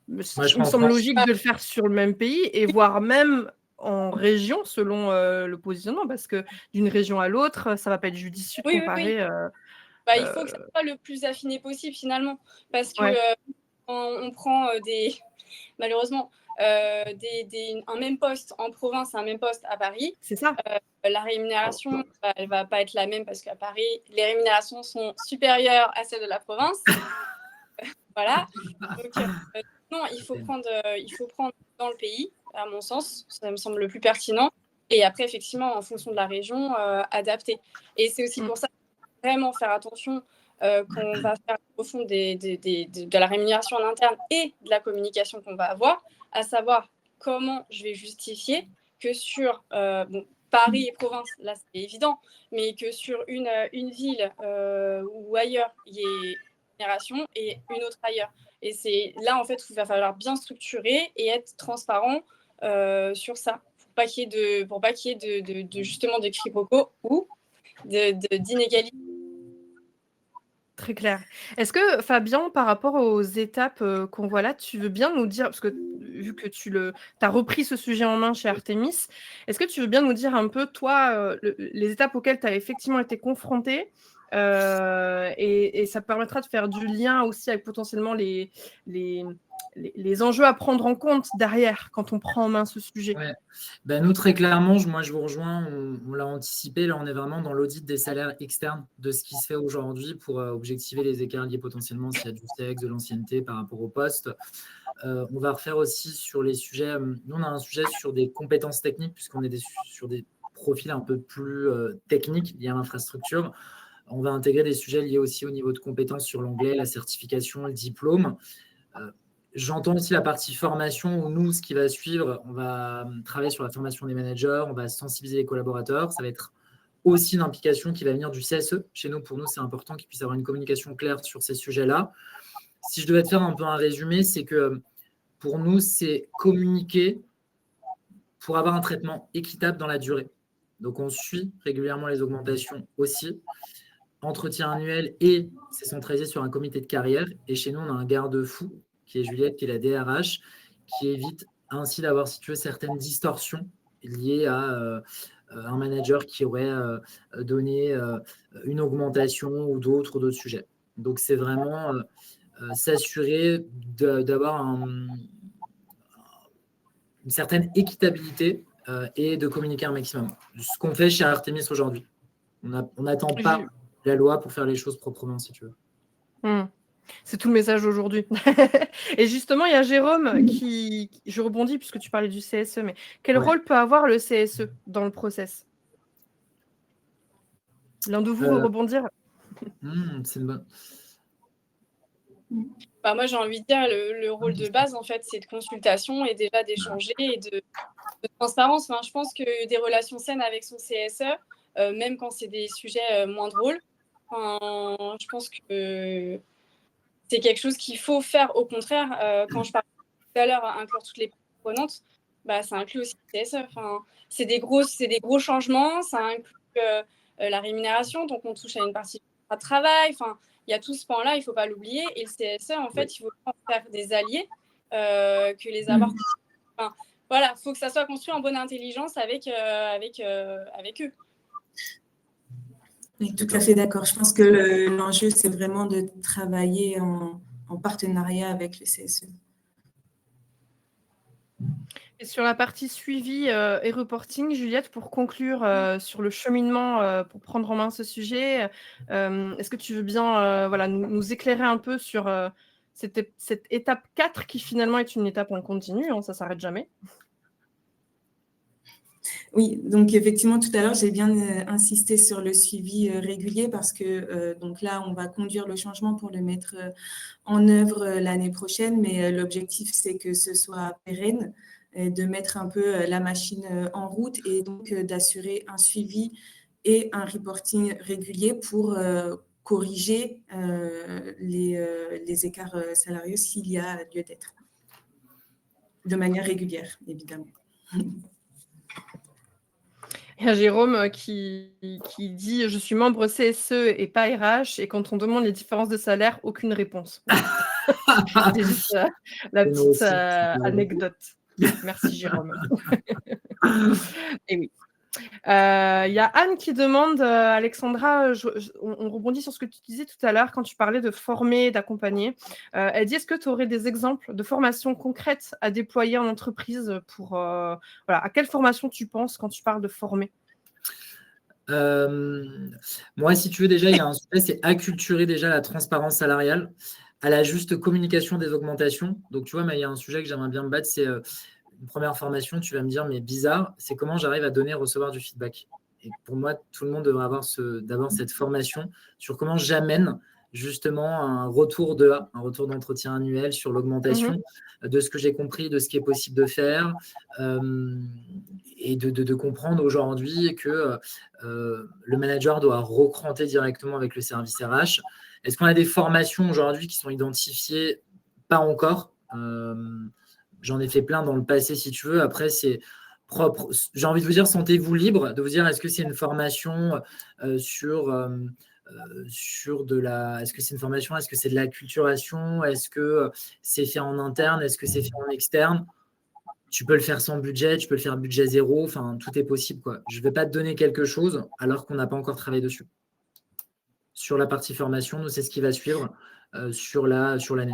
me semble logique de le faire sur le même pays et voire même en région selon le positionnement, parce que d'une région à l'autre, ça ne va pas être judicieux de comparer. Il faut que ça soit le plus affiné possible finalement, parce que on prend malheureusement un même poste en province et un même poste à Paris. C'est ça. La rémunération, elle ne va pas être la même, parce qu'à Paris, les rémunérations sont supérieures à celles de la province. Voilà. Donc, non, il faut prendre dans le pays, à mon sens. Ça me semble le plus pertinent. Et après, effectivement, en fonction de la région, adapter. Et c'est aussi pour ça vraiment faire attention quand on va faire au fond de la rémunération en interne et de la communication qu'on va avoir, à savoir comment je vais justifier que sur Paris et province, là c'est évident, mais que sur une ville ou ailleurs, il y ait rémunération et une autre ailleurs. Et c'est là, en fait, où il va falloir bien structurer et être transparent sur ça, pour pas qu'il y ait de justement de quiproquos ou d'inégalités. Très clair. Est-ce que, Fabien, par rapport aux étapes qu'on voit là, tu veux bien nous dire, parce que vu que tu as repris ce sujet en main chez Artemis, est-ce que tu veux bien nous dire un peu, toi, les étapes auxquelles tu as effectivement été confronté et ça permettra de faire du lien aussi avec potentiellement les enjeux à prendre en compte derrière quand on prend en main ce sujet. Ouais. Ben, nous, très clairement, moi je vous rejoins, on l'a anticipé, là on est vraiment dans l'audit des salaires externes de ce qui se fait aujourd'hui pour objectiver les écarts liés potentiellement s'il y a du sexe, de l'ancienneté par rapport au poste. On va refaire aussi sur les sujets, nous on a un sujet sur des compétences techniques puisqu'on est sur des profils un peu plus techniques liés à l'infrastructure. On va intégrer des sujets liés aussi au niveau de compétences sur l'anglais, la certification, le diplôme. J'entends aussi la partie formation où nous, ce qui va suivre, on va travailler sur la formation des managers, on va sensibiliser les collaborateurs. Ça va être aussi une implication qui va venir du CSE. Chez nous, pour nous, c'est important qu'il puisse avoir une communication claire sur ces sujets-là. Si je devais te faire un peu un résumé, c'est que pour nous, c'est communiquer pour avoir un traitement équitable dans la durée. Donc, on suit régulièrement les augmentations aussi. Entretien annuel et c'est centralisé sur un comité de carrière. Et chez nous, on a un garde-fou qui est Juliette, qui est la DRH, qui évite ainsi d'avoir, si tu veux, certaines distorsions liées à un manager qui aurait donné une augmentation ou d'autres sujets. Donc, c'est vraiment s'assurer d'avoir une certaine équitabilité et de communiquer un maximum. Ce qu'on fait chez Artemis aujourd'hui. On n'attend pas la loi pour faire les choses proprement, si tu veux. C'est tout le message aujourd'hui. Et justement, il y a Jérôme qui, je rebondis puisque tu parlais du CSE, mais quel rôle peut avoir le CSE dans le process? L'un de vous veut rebondir? C'est une bonne... Moi, j'ai envie de dire, le rôle de base, en fait, c'est de consultation et déjà d'échanger et de transparence. Enfin, je pense que des relations saines avec son CSE, même quand c'est des sujets moins drôles, je pense que c'est quelque chose qu'il faut faire. Au contraire, quand je parlais tout à l'heure, inclure toutes les parties prenantes, ça inclut aussi le CSE. C'est des gros changements, ça inclut la rémunération, donc on touche à une partie de travail. Il y a tout ce pan-là, il ne faut pas l'oublier. Et le CSE, en fait, il faut faire des alliés que les avoir. Voilà, il faut que ça soit construit en bonne intelligence avec eux. Oui, tout à fait d'accord. Je pense que l'enjeu, c'est vraiment de travailler en partenariat avec le CSE. Et sur la partie suivi et reporting, Juliette, pour conclure sur le cheminement pour prendre en main ce sujet, est-ce que tu veux bien nous éclairer un peu sur cette étape 4 qui finalement est une étape en continu, ça ne s'arrête jamais? Oui, donc effectivement, tout à l'heure, j'ai bien insisté sur le suivi régulier parce que donc là, on va conduire le changement pour le mettre en œuvre l'année prochaine, mais l'objectif, c'est que ce soit pérenne, de mettre un peu la machine en route et donc d'assurer un suivi et un reporting régulier pour corriger les écarts salariaux s'il y a lieu d'être, de manière régulière, évidemment. Il y a Jérôme qui dit « Je suis membre CSE et pas RH, et quand on demande les différences de salaire, aucune réponse. » C'est juste la petite anecdote. Merci Jérôme. Et oui. Il y a Anne qui demande, Alexandra, on rebondit sur ce que tu disais tout à l'heure quand tu parlais de former, d'accompagner. Elle dit, est-ce que tu aurais des exemples de formations concrètes à déployer en entreprise pour, à quelle formation tu penses quand tu parles de former? Moi, si tu veux, déjà, il y a un sujet, c'est acculturer déjà la transparence salariale à la juste communication des augmentations. Donc, tu vois, mais il y a un sujet que j'aimerais bien me battre, c'est une première formation, tu vas me dire, mais bizarre, c'est comment j'arrive à donner et recevoir du feedback. Et pour moi, tout le monde devrait avoir d'abord cette formation sur comment j'amène justement un retour d'entretien annuel sur l'augmentation de ce que j'ai compris, de ce qui est possible de faire et de comprendre aujourd'hui que le manager doit recranter directement avec le service RH Est-ce qu'on a des formations aujourd'hui qui sont identifiées? Pas encore. J'en ai fait plein dans le passé, si tu veux. Après, c'est propre. J'ai envie de vous dire, sentez-vous libre de vous dire, est-ce que c'est une formation sur de la. Est-ce que c'est une formation? Est-ce que c'est de l'acculturation? Est-ce que c'est fait en interne? Est-ce que c'est fait en externe? Tu peux le faire sans budget, tu peux le faire budget zéro. Enfin, tout est possible, quoi. Je ne vais pas te donner quelque chose alors qu'on n'a pas encore travaillé dessus. Sur la partie formation, nous, c'est ce qui va suivre sur l'année.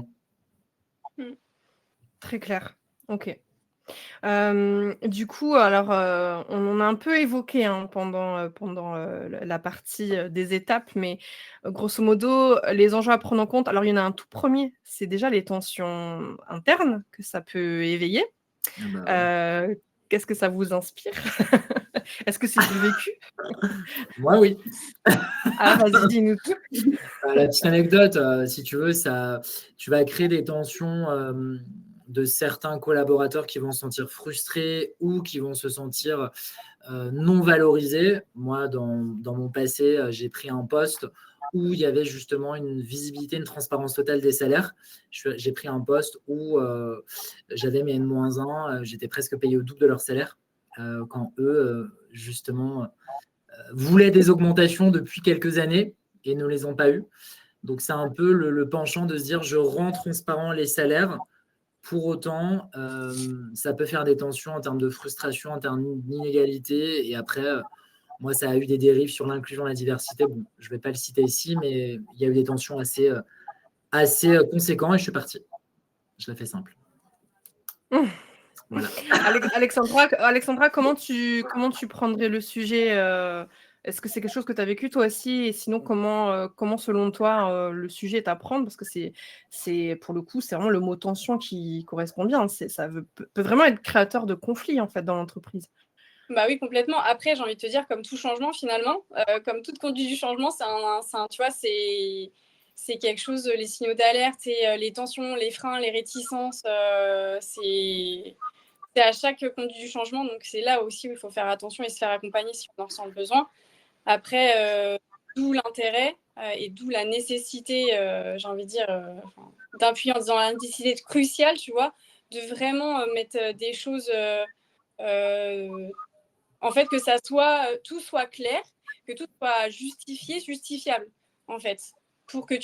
Très clair. Ok. Du coup, alors, on en a un peu évoqué pendant la partie des étapes, mais grosso modo, les enjeux à prendre en compte. Alors, il y en a un tout premier, c'est déjà les tensions internes que ça peut éveiller. Ah bah, ouais. Qu'est-ce que ça vous inspire? Est-ce que c'est du vécu? Moi, oui. Ah, vas-y, dis-nous tout. La petite anecdote, si tu veux, tu vas créer des tensions de certains collaborateurs qui vont se sentir frustrés ou qui vont se sentir non valorisés. Moi, dans mon passé, j'ai pris un poste où il y avait justement une visibilité, une transparence totale des salaires. J'ai pris un poste où j'avais mes N-1, j'étais presque payé au double de leur salaire, quand eux, justement, voulaient des augmentations depuis quelques années et ne les ont pas eues. Donc, c'est un peu le penchant de se dire, je rends transparent les salaires. Pour autant, ça peut faire des tensions en termes de frustration, en termes d'inégalité. Et après, moi, ça a eu des dérives sur l'inclusion et la diversité. Bon, je ne vais pas le citer ici, mais il y a eu des tensions assez conséquentes et je suis parti. Je la fais simple. Voilà. Alexandra, comment tu prendrais le sujet? Est-ce que c'est quelque chose que tu as vécu toi aussi? Et sinon, comment selon toi, le sujet est à prendre? Parce que c'est pour le coup, c'est vraiment le mot tension qui correspond bien. Ça peut vraiment être créateur de conflits en fait dans l'entreprise. Bah oui, complètement. Après, j'ai envie de te dire, comme tout changement, finalement, comme toute conduite du changement, tu vois, c'est quelque chose, les signaux d'alerte et les tensions, les freins, les réticences, c'est à chaque conduite du changement. Donc, c'est là aussi où il faut faire attention et se faire accompagner si on en ressent le besoin. Après, d'où l'intérêt et d'où la nécessité, j'ai envie de dire, d'appuyer en disant la nécessité cruciale, tu vois, de vraiment mettre des choses... en fait, que ça tout soit clair, que tout soit justifiable, en fait, pour que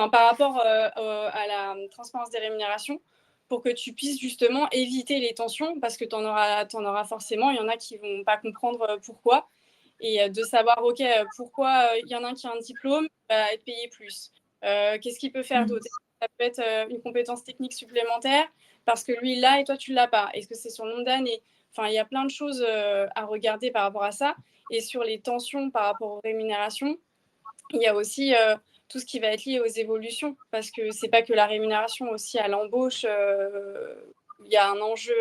par rapport à la transparence des rémunérations, pour que tu puisses justement éviter les tensions, parce que tu en auras forcément. Il y en a qui vont pas comprendre pourquoi, et de savoir, ok, pourquoi il y en a un qui a un diplôme, va être payé plus. Qu'est-ce qu'il peut faire d'autre? Ça peut être une compétence technique supplémentaire, parce que lui, il l'a et toi, tu ne l'as pas. Est-ce que c'est son nombre d'années? Enfin, il y a plein de choses à regarder par rapport à ça. Et sur les tensions par rapport aux rémunérations, il y a aussi tout ce qui va être lié aux évolutions, parce que c'est pas que la rémunération, aussi à l'embauche, il y a un enjeu,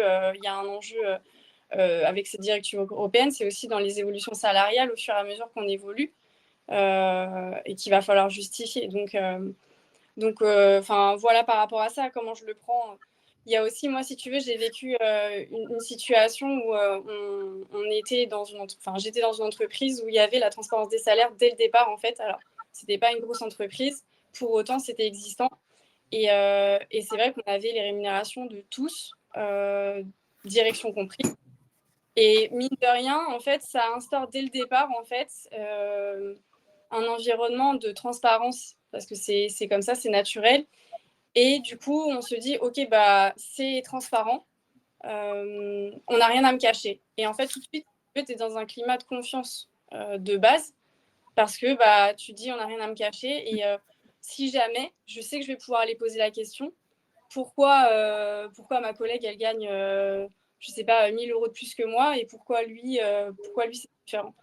avec cette directive européenne, c'est aussi dans les évolutions salariales au fur et à mesure qu'on évolue et qu'il va falloir justifier. Donc, voilà par rapport à ça, comment je le prends. Il y a aussi, moi, si tu veux, j'ai vécu une situation où j'étais dans une entreprise où il y avait la transparence des salaires dès le départ, en fait. Alors, c'était pas une grosse entreprise, pour autant, c'était existant. Et c'est vrai qu'on avait les rémunérations de tous, direction comprise. Et mine de rien, en fait, ça instaure dès le départ, en fait, un environnement de transparence, parce que c'est comme ça, c'est naturel. Et du coup, on se dit, OK, bah, c'est transparent, on n'a rien à me cacher. Et en fait, tout de suite, tu es dans un climat de confiance de base, parce que bah, tu dis, on n'a rien à me cacher. Et si jamais, je sais que je vais pouvoir aller poser la question, pourquoi ma collègue, elle gagne, je sais pas, 1 000 € de plus que moi, et pourquoi lui c'est différent.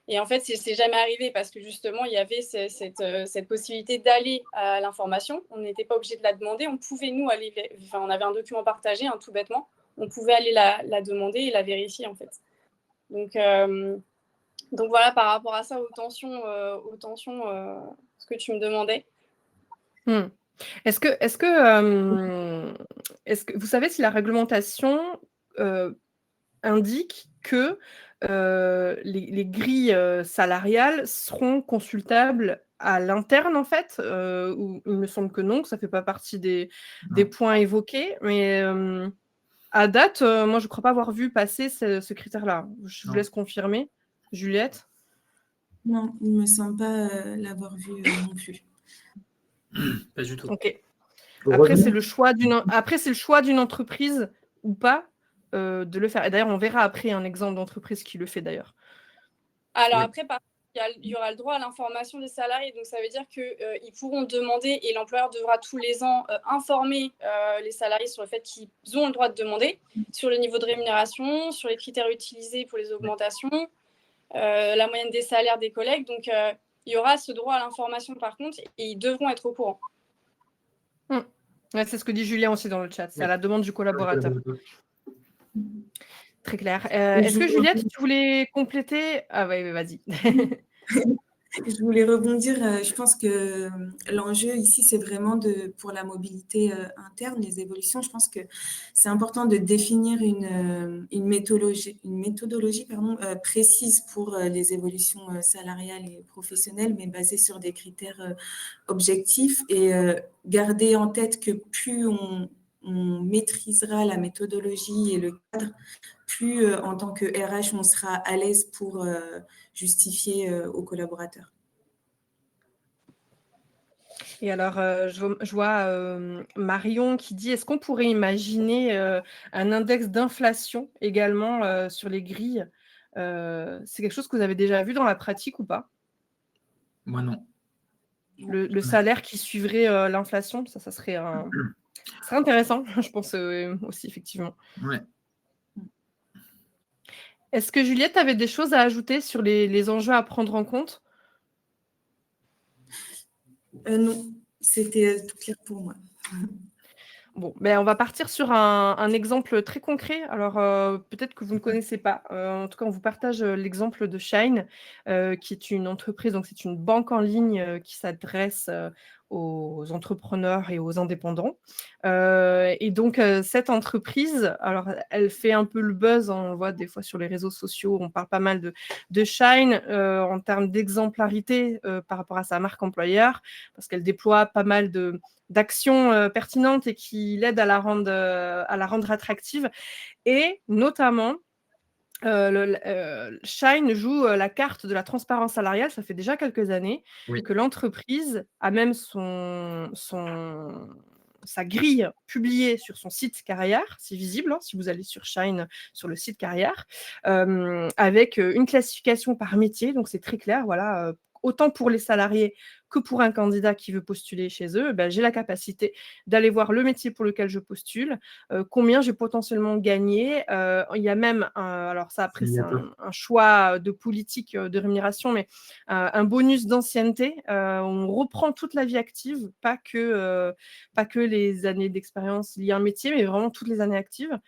Et en fait, c'est jamais arrivé parce que justement, il y avait cette possibilité d'aller à l'information. On n'était pas obligé de la demander. On pouvait, nous, aller... Enfin, on avait un document partagé, tout bêtement. On pouvait aller la demander et la vérifier, en fait. Donc voilà, par rapport à ça, aux tensions, ce que tu me demandais. Est-ce que vous savez si la réglementation indique que les grilles salariales seront consultables à l'interne, en fait, ou il me semble que non, que ça ne fait pas partie des points évoqués. Mais à date, moi, je ne crois pas avoir vu passer ce critère-là. Je vous laisse confirmer. Juliette? Non, il ne me semble pas l'avoir vu non plus. Pas du tout. Ok. Après, c'est le choix d'une entreprise ou pas de le faire. Et d'ailleurs, on verra après un exemple d'entreprise qui le fait d'ailleurs. Alors après, il y aura le droit à l'information des salariés. Donc, ça veut dire qu'ils pourront demander et l'employeur devra tous les ans informer les salariés sur le fait qu'ils ont le droit de demander, sur le niveau de rémunération, sur les critères utilisés pour les augmentations, la moyenne des salaires des collègues. Donc, il y aura ce droit à l'information par contre et ils devront être au courant. Ouais, c'est ce que dit Julien aussi dans le chat. C'est à la demande du collaborateur. Très clair. Est-ce que Juliette, tu voulais compléter? Ah oui, vas-y. Je voulais rebondir. Je pense que l'enjeu ici, c'est vraiment pour la mobilité interne, les évolutions. Je pense que c'est important de définir une méthodologie précise pour les évolutions salariales et professionnelles, mais basée sur des critères objectifs et garder en tête que plus on maîtrisera la méthodologie et le cadre, plus en tant que RH, on sera à l'aise pour justifier aux collaborateurs. Et alors, je vois Marion qui dit, est-ce qu'on pourrait imaginer un index d'inflation également sur les grilles? C'est quelque chose que vous avez déjà vu dans la pratique ou pas? Moi, non. Le salaire qui suivrait l'inflation, ça serait intéressant, je pense aussi, effectivement. Ouais. Est-ce que Juliette, tu avais des choses à ajouter sur les enjeux à prendre en compte? Non, c'était tout clair pour moi. Bon, on va partir sur un exemple très concret. Alors, peut-être que vous ne connaissez pas. En tout cas, on vous partage l'exemple de Shine, qui est une entreprise, donc c'est une banque en ligne qui s'adresse aux entrepreneurs et aux indépendants. Et donc, cette entreprise, alors, elle fait un peu le buzz, on le voit des fois sur les réseaux sociaux, on parle pas mal de Shine en termes d'exemplarité par rapport à sa marque employeur, parce qu'elle déploie pas mal d'actions pertinentes et qui l'aident à la rendre attractive. Et notamment, Shine joue la carte de la transparence salariale. Ça fait déjà quelques années que l'entreprise a même sa grille publiée sur son site carrière. C'est visible si vous allez sur Shine, sur le site carrière, avec une classification par métier. Donc, c'est très clair. Voilà, autant pour les salariés que pour un candidat qui veut postuler chez eux, j'ai la capacité d'aller voir le métier pour lequel je postule, combien j'ai potentiellement gagné. Il y a même, alors ça après c'est un choix de politique de rémunération, mais un bonus d'ancienneté. On reprend toute la vie active, pas que les années d'expérience liées à un métier, mais vraiment toutes les années actives.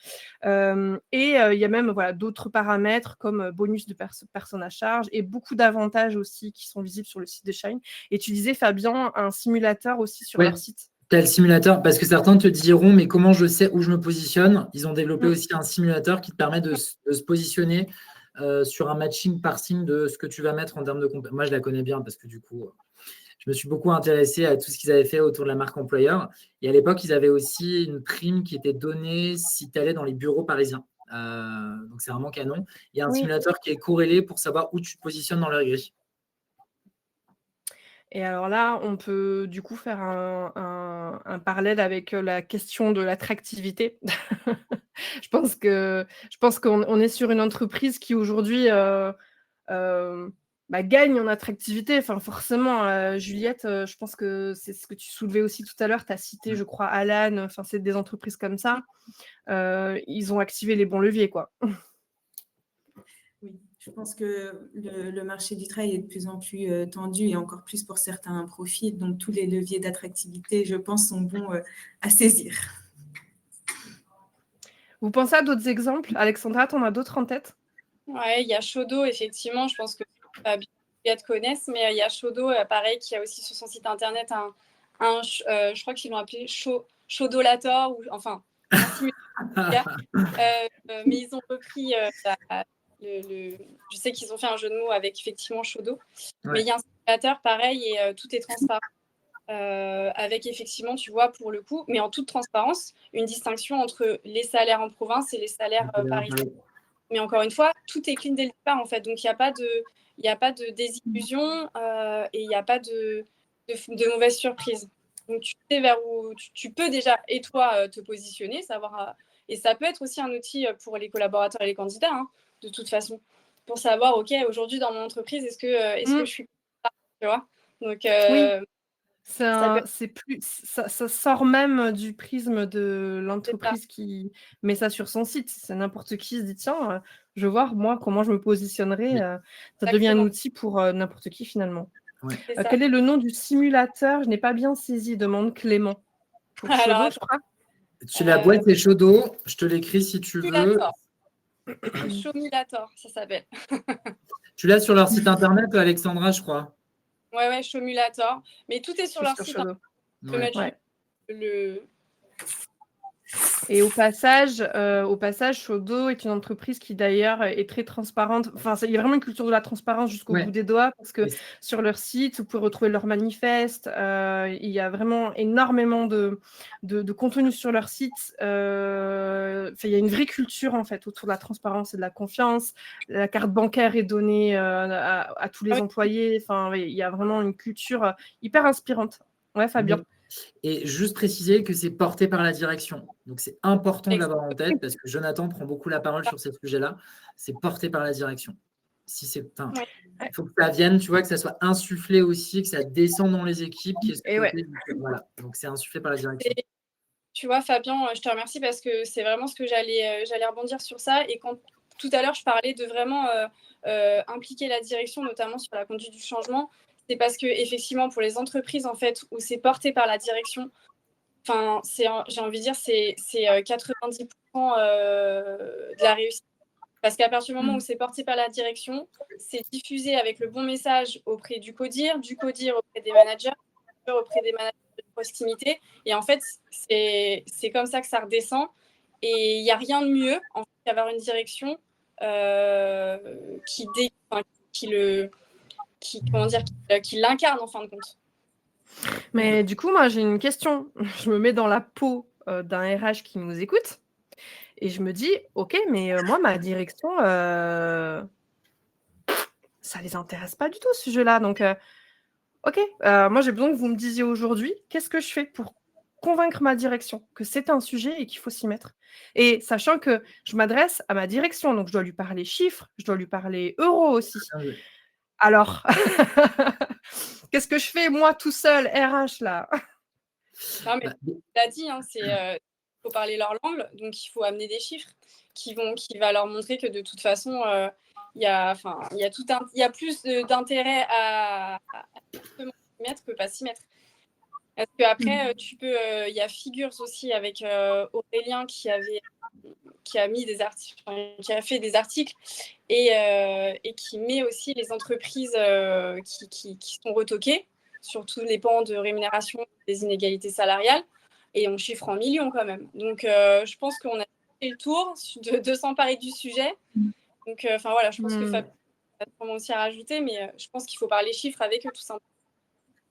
Et il y a même d'autres paramètres comme bonus de personnes à charge et beaucoup d'avantages aussi qui sont visibles sur le site de Shine. Et tu disais, Fabien, un simulateur aussi sur leur site. Tu as le simulateur, parce que certains te diront, mais comment je sais où je me positionne? Ils ont développé aussi un simulateur qui te permet de se positionner sur un matching parsing de ce que tu vas mettre en termes de compétences. Moi, je la connais bien parce que du coup, je me suis beaucoup intéressé à tout ce qu'ils avaient fait autour de la marque employeur. Et à l'époque, ils avaient aussi une prime qui était donnée si tu allais dans les bureaux parisiens. Donc, c'est vraiment canon. Il y a un simulateur qui est corrélé pour savoir où tu te positionnes dans leur grille. Et alors là, on peut du coup faire un parallèle avec la question de l'attractivité. Je pense qu'on est sur une entreprise qui aujourd'hui gagne en attractivité. Enfin, forcément, Juliette, je pense que c'est ce que tu soulevais aussi tout à l'heure. Tu as cité, je crois, Alan. Enfin, c'est des entreprises comme ça. Ils ont activé les bons leviers, quoi. Oui, je pense que le marché du travail est de plus en plus tendu et encore plus pour certains profils. Donc, tous les leviers d'attractivité, je pense, sont bons à saisir. Vous pensez à d'autres exemples? Alexandra, tu en as d'autres en tête? Oui, il y a Shodo, effectivement. Je pense que bien te connaissent, mais il y a Shodo, pareil, qui a aussi sur son site internet je crois qu'ils l'ont appelé Shodolator, ou enfin, un simulateur. Mais ils ont repris je sais qu'ils ont fait un jeu de mots avec effectivement Shodo. Mais il y a un simulateur, pareil, et tout est transparent. Avec effectivement, tu vois, pour le coup, mais en toute transparence, une distinction entre les salaires en province et les salaires parisiens. Mais encore une fois, tout est clean dès le départ, en fait. Donc, il n'y a pas de désillusion et il n'y a pas de mauvaise surprise. Donc, tu sais vers où tu peux déjà, et toi, te positionner, savoir. Et ça peut être aussi un outil pour les collaborateurs et les candidats, hein, de toute façon, pour savoir, OK, aujourd'hui, dans mon entreprise, est-ce que je suis là, tu vois? Donc, Oui. ça peut Ça sort même du prisme de être ça. l'entreprise qui met ça sur son site. C'est n'importe qui se dit, tiens, je vais voir, moi, comment je me positionnerai. Oui. Ça devient un Exactement. outil pour n'importe qui, finalement. Ouais. C'est ça. Quel est le nom du simulateur? Je n'ai pas bien saisi, demande Clément. Pour Alors, Shodo, attends, je crois. La boîte est Shodo. Je te l'écris si tu veux. Showmulator, ça s'appelle. Tu l'as sur leur site internet, Alexandra, je crois. Ouais, Showmulator. Mais tout est sur leur Sur site. Shodo. Tu peux mettre Ouais. le. Et au passage, Shodo est une entreprise qui d'ailleurs est très transparente. Enfin, il y a vraiment une culture de la transparence jusqu'au bout des doigts parce que sur leur site, vous pouvez retrouver leur manifeste. Il y a vraiment énormément de contenu sur leur site. Il y a une vraie culture en fait autour de la transparence et de la confiance. La carte bancaire est donnée à tous les employés. Enfin, il y a vraiment une culture hyper inspirante. Ouais, Fabien. Et juste préciser que c'est porté par la direction. Donc, c'est important de l'avoir en tête parce que Jonathan prend beaucoup la parole sur ces sujets-là. C'est porté par la direction. Il faut que ça vienne, tu vois, que ça soit insufflé aussi, que ça descende dans les équipes. Voilà. Donc, c'est insufflé par la direction. Et, tu vois, Fabien, je te remercie parce que c'est vraiment ce que j'allais rebondir sur ça. Et quand tout à l'heure, je parlais de vraiment impliquer la direction, notamment sur la conduite du changement, c'est parce que effectivement, pour les entreprises en fait où c'est porté par la direction, enfin, j'ai envie de dire, c'est 90% de la réussite. Parce qu'à partir du moment où c'est porté par la direction, c'est diffusé avec le bon message auprès du codir auprès des managers de proximité. Et en fait, c'est comme ça que ça redescend. Et il n'y a rien de mieux en fait, qu'avoir une direction qui l'incarne en fin de compte. Mais du coup, moi, j'ai une question. Je me mets dans la peau d'un RH qui nous écoute et je me dis, OK, mais moi, ma direction, ça les intéresse pas du tout, ce sujet-là. Donc, OK, moi, j'ai besoin que vous me disiez aujourd'hui, qu'est-ce que je fais pour convaincre ma direction que c'est un sujet et qu'il faut s'y mettre. Et sachant que je m'adresse à ma direction, donc je dois lui parler chiffres, je dois lui parler euros aussi. Alors, qu'est-ce que je fais, moi, tout seul, RH, là? Non, mais tu l'as dit, hein, il faut parler leur langue, donc il faut amener des chiffres qui va leur montrer que de toute façon, il y a plus d'intérêt à s'y mettre que pas s'y mettre. Parce qu'après, il y a Figures aussi avec Aurélien qui a mis des articles, qui a fait des articles et qui met aussi les entreprises qui sont retoquées sur tous les pans de rémunération des inégalités salariales et on chiffre en millions quand même. Donc, je pense qu'on a fait le tour de s'emparer du sujet. Donc, voilà, je pense que Fabien a vraiment aussi à rajouter, mais je pense qu'il faut parler chiffres avec eux tout simplement.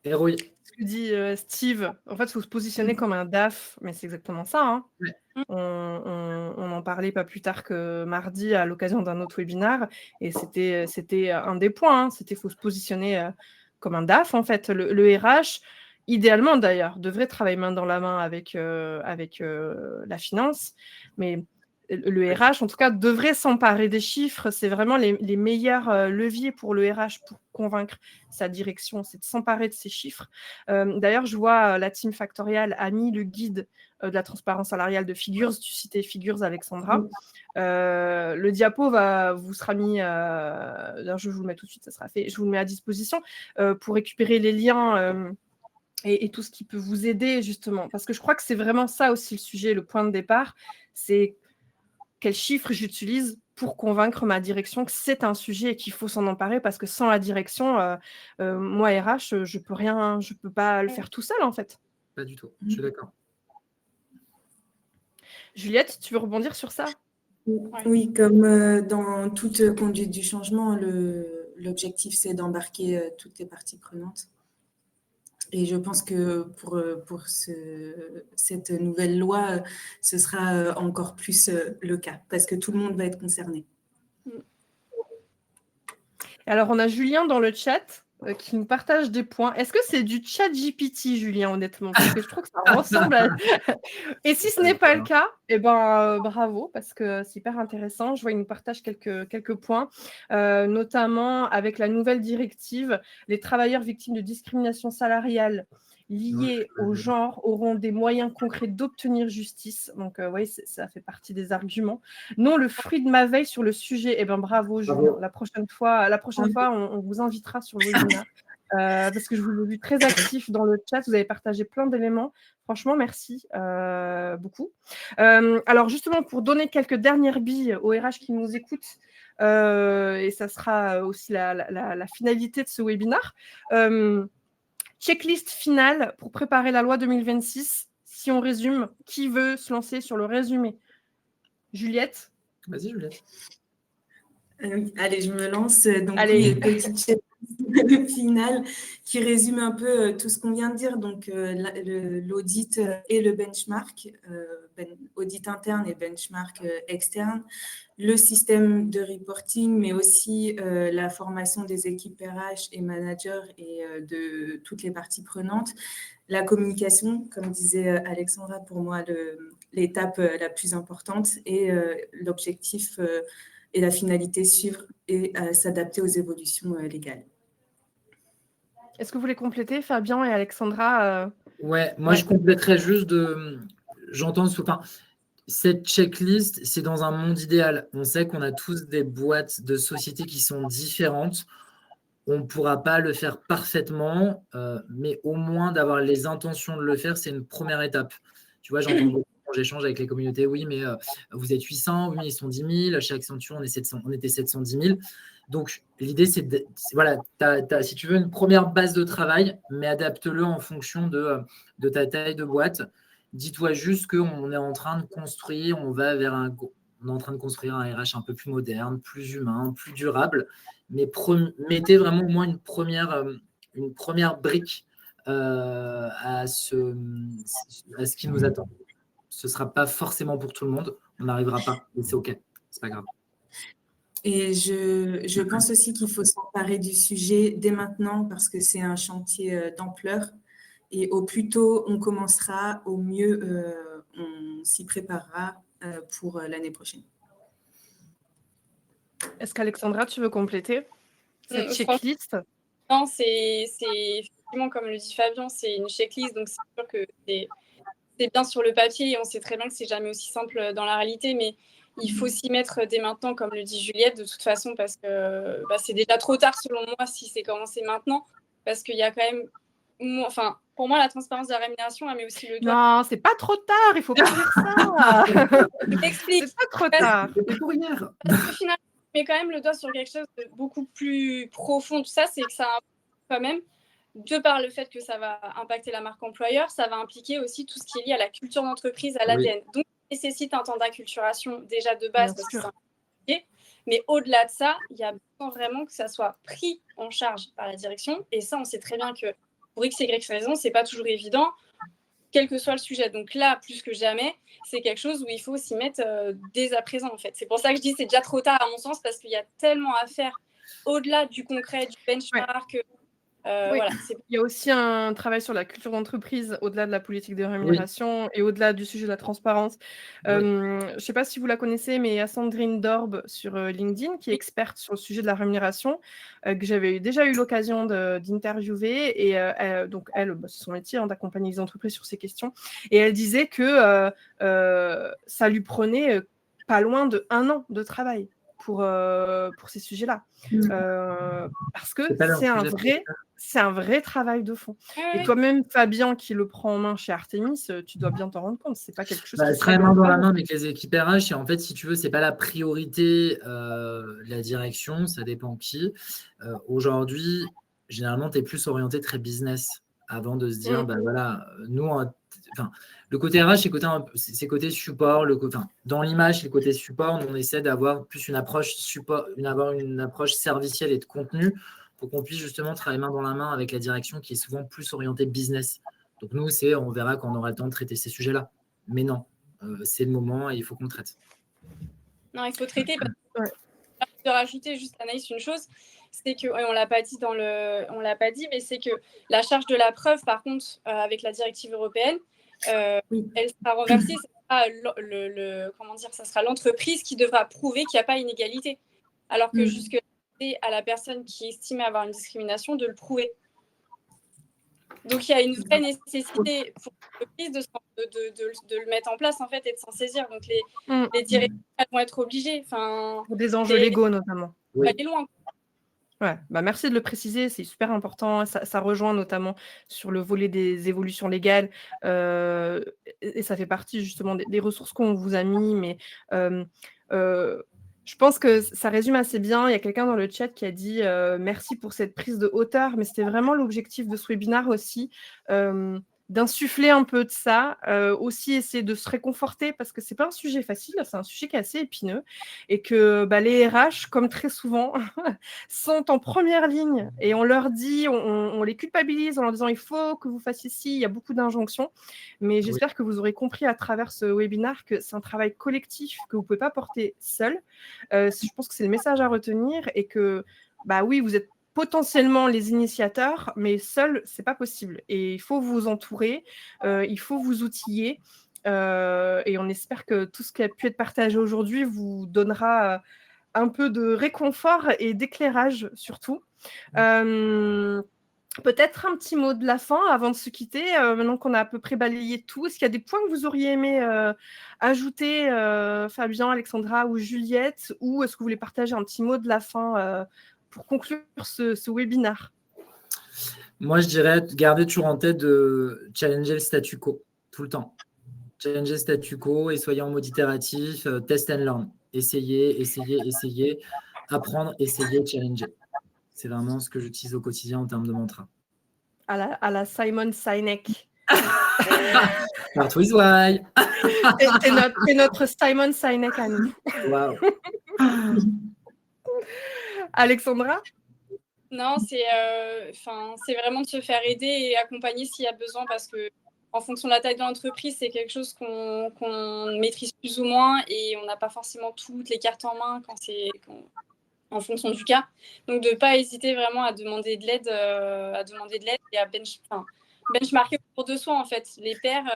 Ce que dit Steve, en fait, il faut se positionner comme un DAF, mais c'est exactement ça. Hein. On en parlait pas plus tard que mardi à l'occasion d'un autre webinaire, et c'était un des points. Hein. C'était qu'il faut se positionner comme un DAF, en fait. Le RH, idéalement d'ailleurs, devrait travailler main dans la main avec la finance, mais le RH, en tout cas, devrait s'emparer des chiffres. C'est vraiment les meilleurs leviers pour le RH pour convaincre sa direction, c'est de s'emparer de ces chiffres. D'ailleurs, je vois la team Factorial a mis le guide de la transparence salariale de Figures. Tu citais Figures, Alexandra. Le diapo vous sera mis, je vous le mets tout de suite, ça sera fait. Je vous le mets à disposition pour récupérer les liens et tout ce qui peut vous aider, justement. Parce que je crois que c'est vraiment ça aussi le sujet, le point de départ. C'est quels chiffres j'utilise pour convaincre ma direction que c'est un sujet et qu'il faut s'en emparer, parce que sans la direction, moi, RH, je peux pas le faire tout seul, en fait. Pas du tout, je suis d'accord. Juliette, tu veux rebondir sur ça? Oui, comme dans toute conduite du changement, l'objectif, c'est d'embarquer toutes les parties prenantes. Et je pense que pour cette nouvelle loi, ce sera encore plus le cas, parce que tout le monde va être concerné. Alors, on a Julien dans le chat qui nous partage des points. Est-ce que c'est du chat GPT, Julien, honnêtement? Parce que je trouve que ça ressemble à... Et si ce n'est pas le cas, eh ben, bravo, parce que c'est hyper intéressant. Je vois qu'il nous partage quelques points, notamment avec la nouvelle directive, les travailleurs victimes de discrimination salariale liés au genre auront des moyens concrets d'obtenir justice. Donc, oui, ça fait partie des arguments. Non, le fruit de ma veille sur le sujet. Eh bien, bravo, Julien. La prochaine fois, on vous invitera sur le webinaire parce que je vous ai vu très actif dans le chat. Vous avez partagé plein d'éléments. Franchement, merci beaucoup. Alors, justement, pour donner quelques dernières billes aux RH qui nous écoutent, et ça sera aussi la finalité de ce webinaire, checklist finale pour préparer la loi 2026. Si on résume, qui veut se lancer sur le résumé? Juliette? Vas-y, Juliette. Allez, je me lance. Donc, Allez. oui, petite checklist finale qui résume un peu tout ce qu'on vient de dire. Donc, l'audit et le benchmark, audit interne et benchmark externe, le système de reporting, mais aussi la formation des équipes RH et managers et de toutes les parties prenantes. La communication, comme disait Alexandra, pour moi, l'étape la plus importante et l'objectif et la finalité, suivre et s'adapter aux évolutions légales. Est-ce que vous voulez compléter, Fabien et Alexandra? Ouais, moi je compléterais juste j'entends cette checklist, c'est dans un monde idéal. On sait qu'on a tous des boîtes de sociétés qui sont différentes. On ne pourra pas le faire parfaitement, mais au moins d'avoir les intentions de le faire, c'est une première étape. Tu vois, j'entends beaucoup quand j'échange avec les communautés, oui, mais vous êtes 800, oui, mais ils sont 10 000, chez Accenture, on était 710 000. Donc, l'idée, voilà, si tu veux une première base de travail, mais adapte-le en fonction de ta taille de boîte. Dis-toi juste qu'on est en train de construire, on est en train de construire un RH un peu plus moderne, plus humain, plus durable, mais mettez vraiment au moins une première brique à ce qui nous attend. Ce ne sera pas forcément pour tout le monde, on n'arrivera pas, mais c'est OK, c'est pas grave. Et je pense aussi qu'il faut s'emparer du sujet dès maintenant parce que c'est un chantier d'ampleur. Et au plus tôt on commencera, au mieux on s'y préparera pour l'année prochaine. Est-ce qu'Alexandra, tu veux compléter cette checklist? Non, c'est effectivement, comme le dit Fabien, c'est une checklist, donc c'est sûr que c'est bien sur le papier et on sait très bien que c'est jamais aussi simple dans la réalité, mais il faut s'y mettre dès maintenant, comme le dit Juliette, de toute façon, parce que c'est déjà trop tard selon moi si c'est commencé maintenant, parce qu'il y a quand même, enfin, pour moi, la transparence de la rémunération, elle met aussi le doigt. Non, c'est pas trop tard, il faut pas dire ça. Je t'explique. C'est pas trop tard. C'est pour hier. Parce que finalement, je mets quand même le doigt sur quelque chose de beaucoup plus profond. Tout ça, c'est que ça quand même, de par le fait que ça va impacter la marque employeur, ça va impliquer aussi tout ce qui est lié à la culture d'entreprise, à l'ADN. Donc, ça nécessite un temps d'acculturation déjà de base, parce que c'est un métier. Mais au-delà de ça, il y a besoin vraiment que ça soit pris en charge par la direction. Et ça, on sait très bien que pour X et Y raison, c'est pas toujours évident, quel que soit le sujet. Donc là, plus que jamais, c'est quelque chose où il faut s'y mettre dès à présent, en fait. C'est pour ça que je dis c'est déjà trop tard, à mon sens, parce qu'il y a tellement à faire au-delà du concret, du benchmark. Oui. Voilà, il y a aussi un travail sur la culture d'entreprise au-delà de la politique de rémunération et au-delà du sujet de la transparence. Je ne sais pas si vous la connaissez, mais il y a Sandrine Dorbe sur LinkedIn qui est experte sur le sujet de la rémunération, que j'avais déjà eu l'occasion d'interviewer. Et donc, elle, c'est son métier d'accompagner les entreprises sur ces questions. Et elle disait que ça lui prenait pas loin de 1 an de travail pour ces sujets-là. Parce que c'est un vrai travail de fond. Et toi-même, Fabien, qui le prend en main chez Artemis, tu dois bien t'en rendre compte. C'est pas quelque chose qui travaille main dans la main avec les équipes RH. Et en fait, si tu veux, c'est pas la priorité de la direction. Ça dépend qui. Aujourd'hui, généralement, tu es plus orienté très business avant de se dire, voilà, nous, le côté RH, c'est côté support. Dans l'image, c'est le côté support. Nous, on essaie d'avoir plus une approche support, avoir une approche servicielle et de contenu pour qu'on puisse justement travailler main dans la main avec la direction qui est souvent plus orientée business. Donc nous, on verra quand on aura le temps de traiter ces sujets-là. Mais non, c'est le moment et il faut qu'on traite. Non, il faut traiter. De rajouter juste, Anaïs, une chose, c'est que, on l'a pas dit, mais c'est que la charge de la preuve, par contre, avec la directive européenne, elle sera renversée. Ça sera l'entreprise qui devra prouver qu'il n'y a pas inégalité. Alors que jusque c'est à la personne qui estime avoir une discrimination de le prouver. Donc il y a une vraie nécessité pour l'entreprise de le mettre en place en fait et de s'en saisir. Donc les directives vont être obligées. Pour des enjeux légaux notamment. Aller loin. Ouais, merci de le préciser, c'est super important. Ça rejoint notamment sur le volet des évolutions légales et ça fait partie justement des ressources qu'on vous a mis. Mais je pense que ça résume assez bien. Il y a quelqu'un dans le chat qui a dit merci pour cette prise de hauteur, mais c'était vraiment l'objectif de ce webinaire aussi. D'insuffler un peu de ça, aussi essayer de se réconforter parce que c'est pas un sujet facile, c'est un sujet qui est assez épineux et que les RH, comme très souvent, sont en première ligne et on leur dit, on les culpabilise en leur disant il faut que vous fassiez ci, il y a beaucoup d'injonctions, mais j'espère que vous aurez compris à travers ce webinaire que c'est un travail collectif que vous pouvez pas porter seul. Je pense que c'est le message à retenir et que oui, vous êtes potentiellement les initiateurs, mais seul, c'est pas possible. Et il faut vous entourer, il faut vous outiller. Et on espère que tout ce qui a pu être partagé aujourd'hui vous donnera un peu de réconfort et d'éclairage surtout. Peut-être un petit mot de la fin avant de se quitter, maintenant qu'on a à peu près balayé tout. Est-ce qu'il y a des points que vous auriez aimé ajouter, Fabien, Alexandra ou Juliette, ou est-ce que vous voulez partager un petit mot de la fin pour conclure ce webinaire? Moi, je dirais garder toujours en tête de challenger le statu quo tout le temps. Challenger le statu quo et soyez en mode itératif, test and learn. Essayez, apprendre, essayer, challenger. C'est vraiment ce que j'utilise au quotidien en termes de mantra. À la Simon Sinek. Start with why. C'est notre Simon Sinek à nous. Wow. Alexandra? Non, c'est vraiment de se faire aider et accompagner s'il y a besoin parce que en fonction de la taille de l'entreprise, c'est quelque chose qu'on maîtrise plus ou moins et on n'a pas forcément toutes les cartes en main en fonction du cas. Donc, de ne pas hésiter vraiment à demander de l'aide et à benchmarker autour de soi, en fait. Les pairs,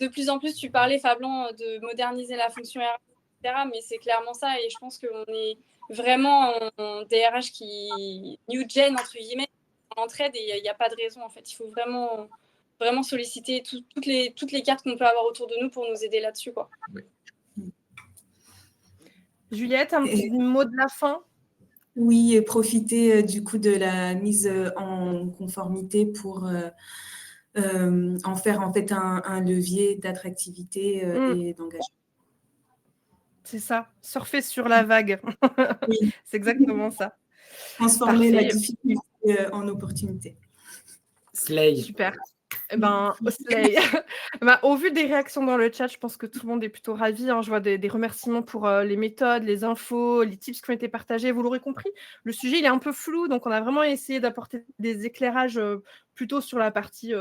de plus en plus, tu parlais, Fabien, de moderniser la fonction RH, etc. Mais c'est clairement ça et je pense qu'on est vraiment en DRH qui new gen, entre guillemets, en entraide et il n'y a pas de raison, en fait. Il faut vraiment solliciter toutes les cartes qu'on peut avoir autour de nous pour nous aider là-dessus, quoi. Oui. Juliette, un petit mot de la fin? Oui, et profiter du coup de la mise en conformité pour en faire en fait un levier d'attractivité et d'engagement. C'est ça, surfer sur la vague. Oui. C'est exactement ça. Transformer la difficulté en opportunité. Slay. Super. Slay. Au vu des réactions dans le chat, je pense que tout le monde est plutôt ravi. Je vois des remerciements pour les méthodes, les infos, les tips qui ont été partagés. Vous l'aurez compris, le sujet il est un peu flou, donc on a vraiment essayé d'apporter des éclairages plutôt sur la partie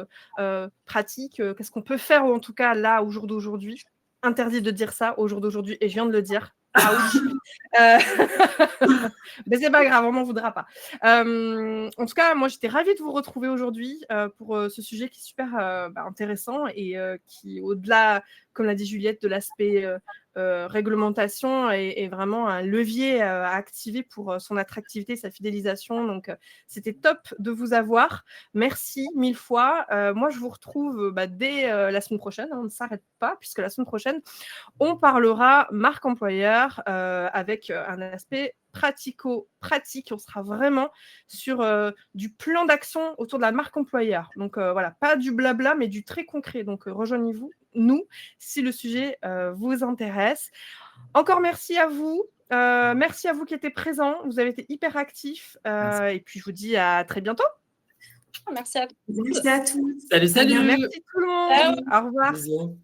pratique. Qu'est-ce qu'on peut faire, ou en tout cas là, au jour d'aujourd'hui. Interdit de dire ça au jour d'aujourd'hui, et je viens de le dire. Mais c'est pas grave, on m'en voudra pas. En tout cas, moi j'étais ravie de vous retrouver aujourd'hui pour ce sujet qui est super intéressant et qui, au-delà, comme l'a dit Juliette, de l'aspect réglementation, est vraiment un levier à activer pour son attractivité, sa fidélisation. Donc c'était top de vous avoir. Merci 1000 fois. Moi je vous retrouve dès la semaine prochaine. On ne s'arrête pas puisque la semaine prochaine on parlera marque employeur avec un aspect pratico-pratique. On sera vraiment sur du plan d'action autour de la marque employeur. Donc voilà, pas du blabla, mais du très concret. Donc rejoignez-vous, nous, si le sujet vous intéresse. Encore merci à vous. Merci à vous qui étiez présents. Vous avez été hyper actifs. Et puis je vous dis à très bientôt. Merci à tous. Merci à tous. Salut, salut. Merci tout le monde. Au revoir. Bisous.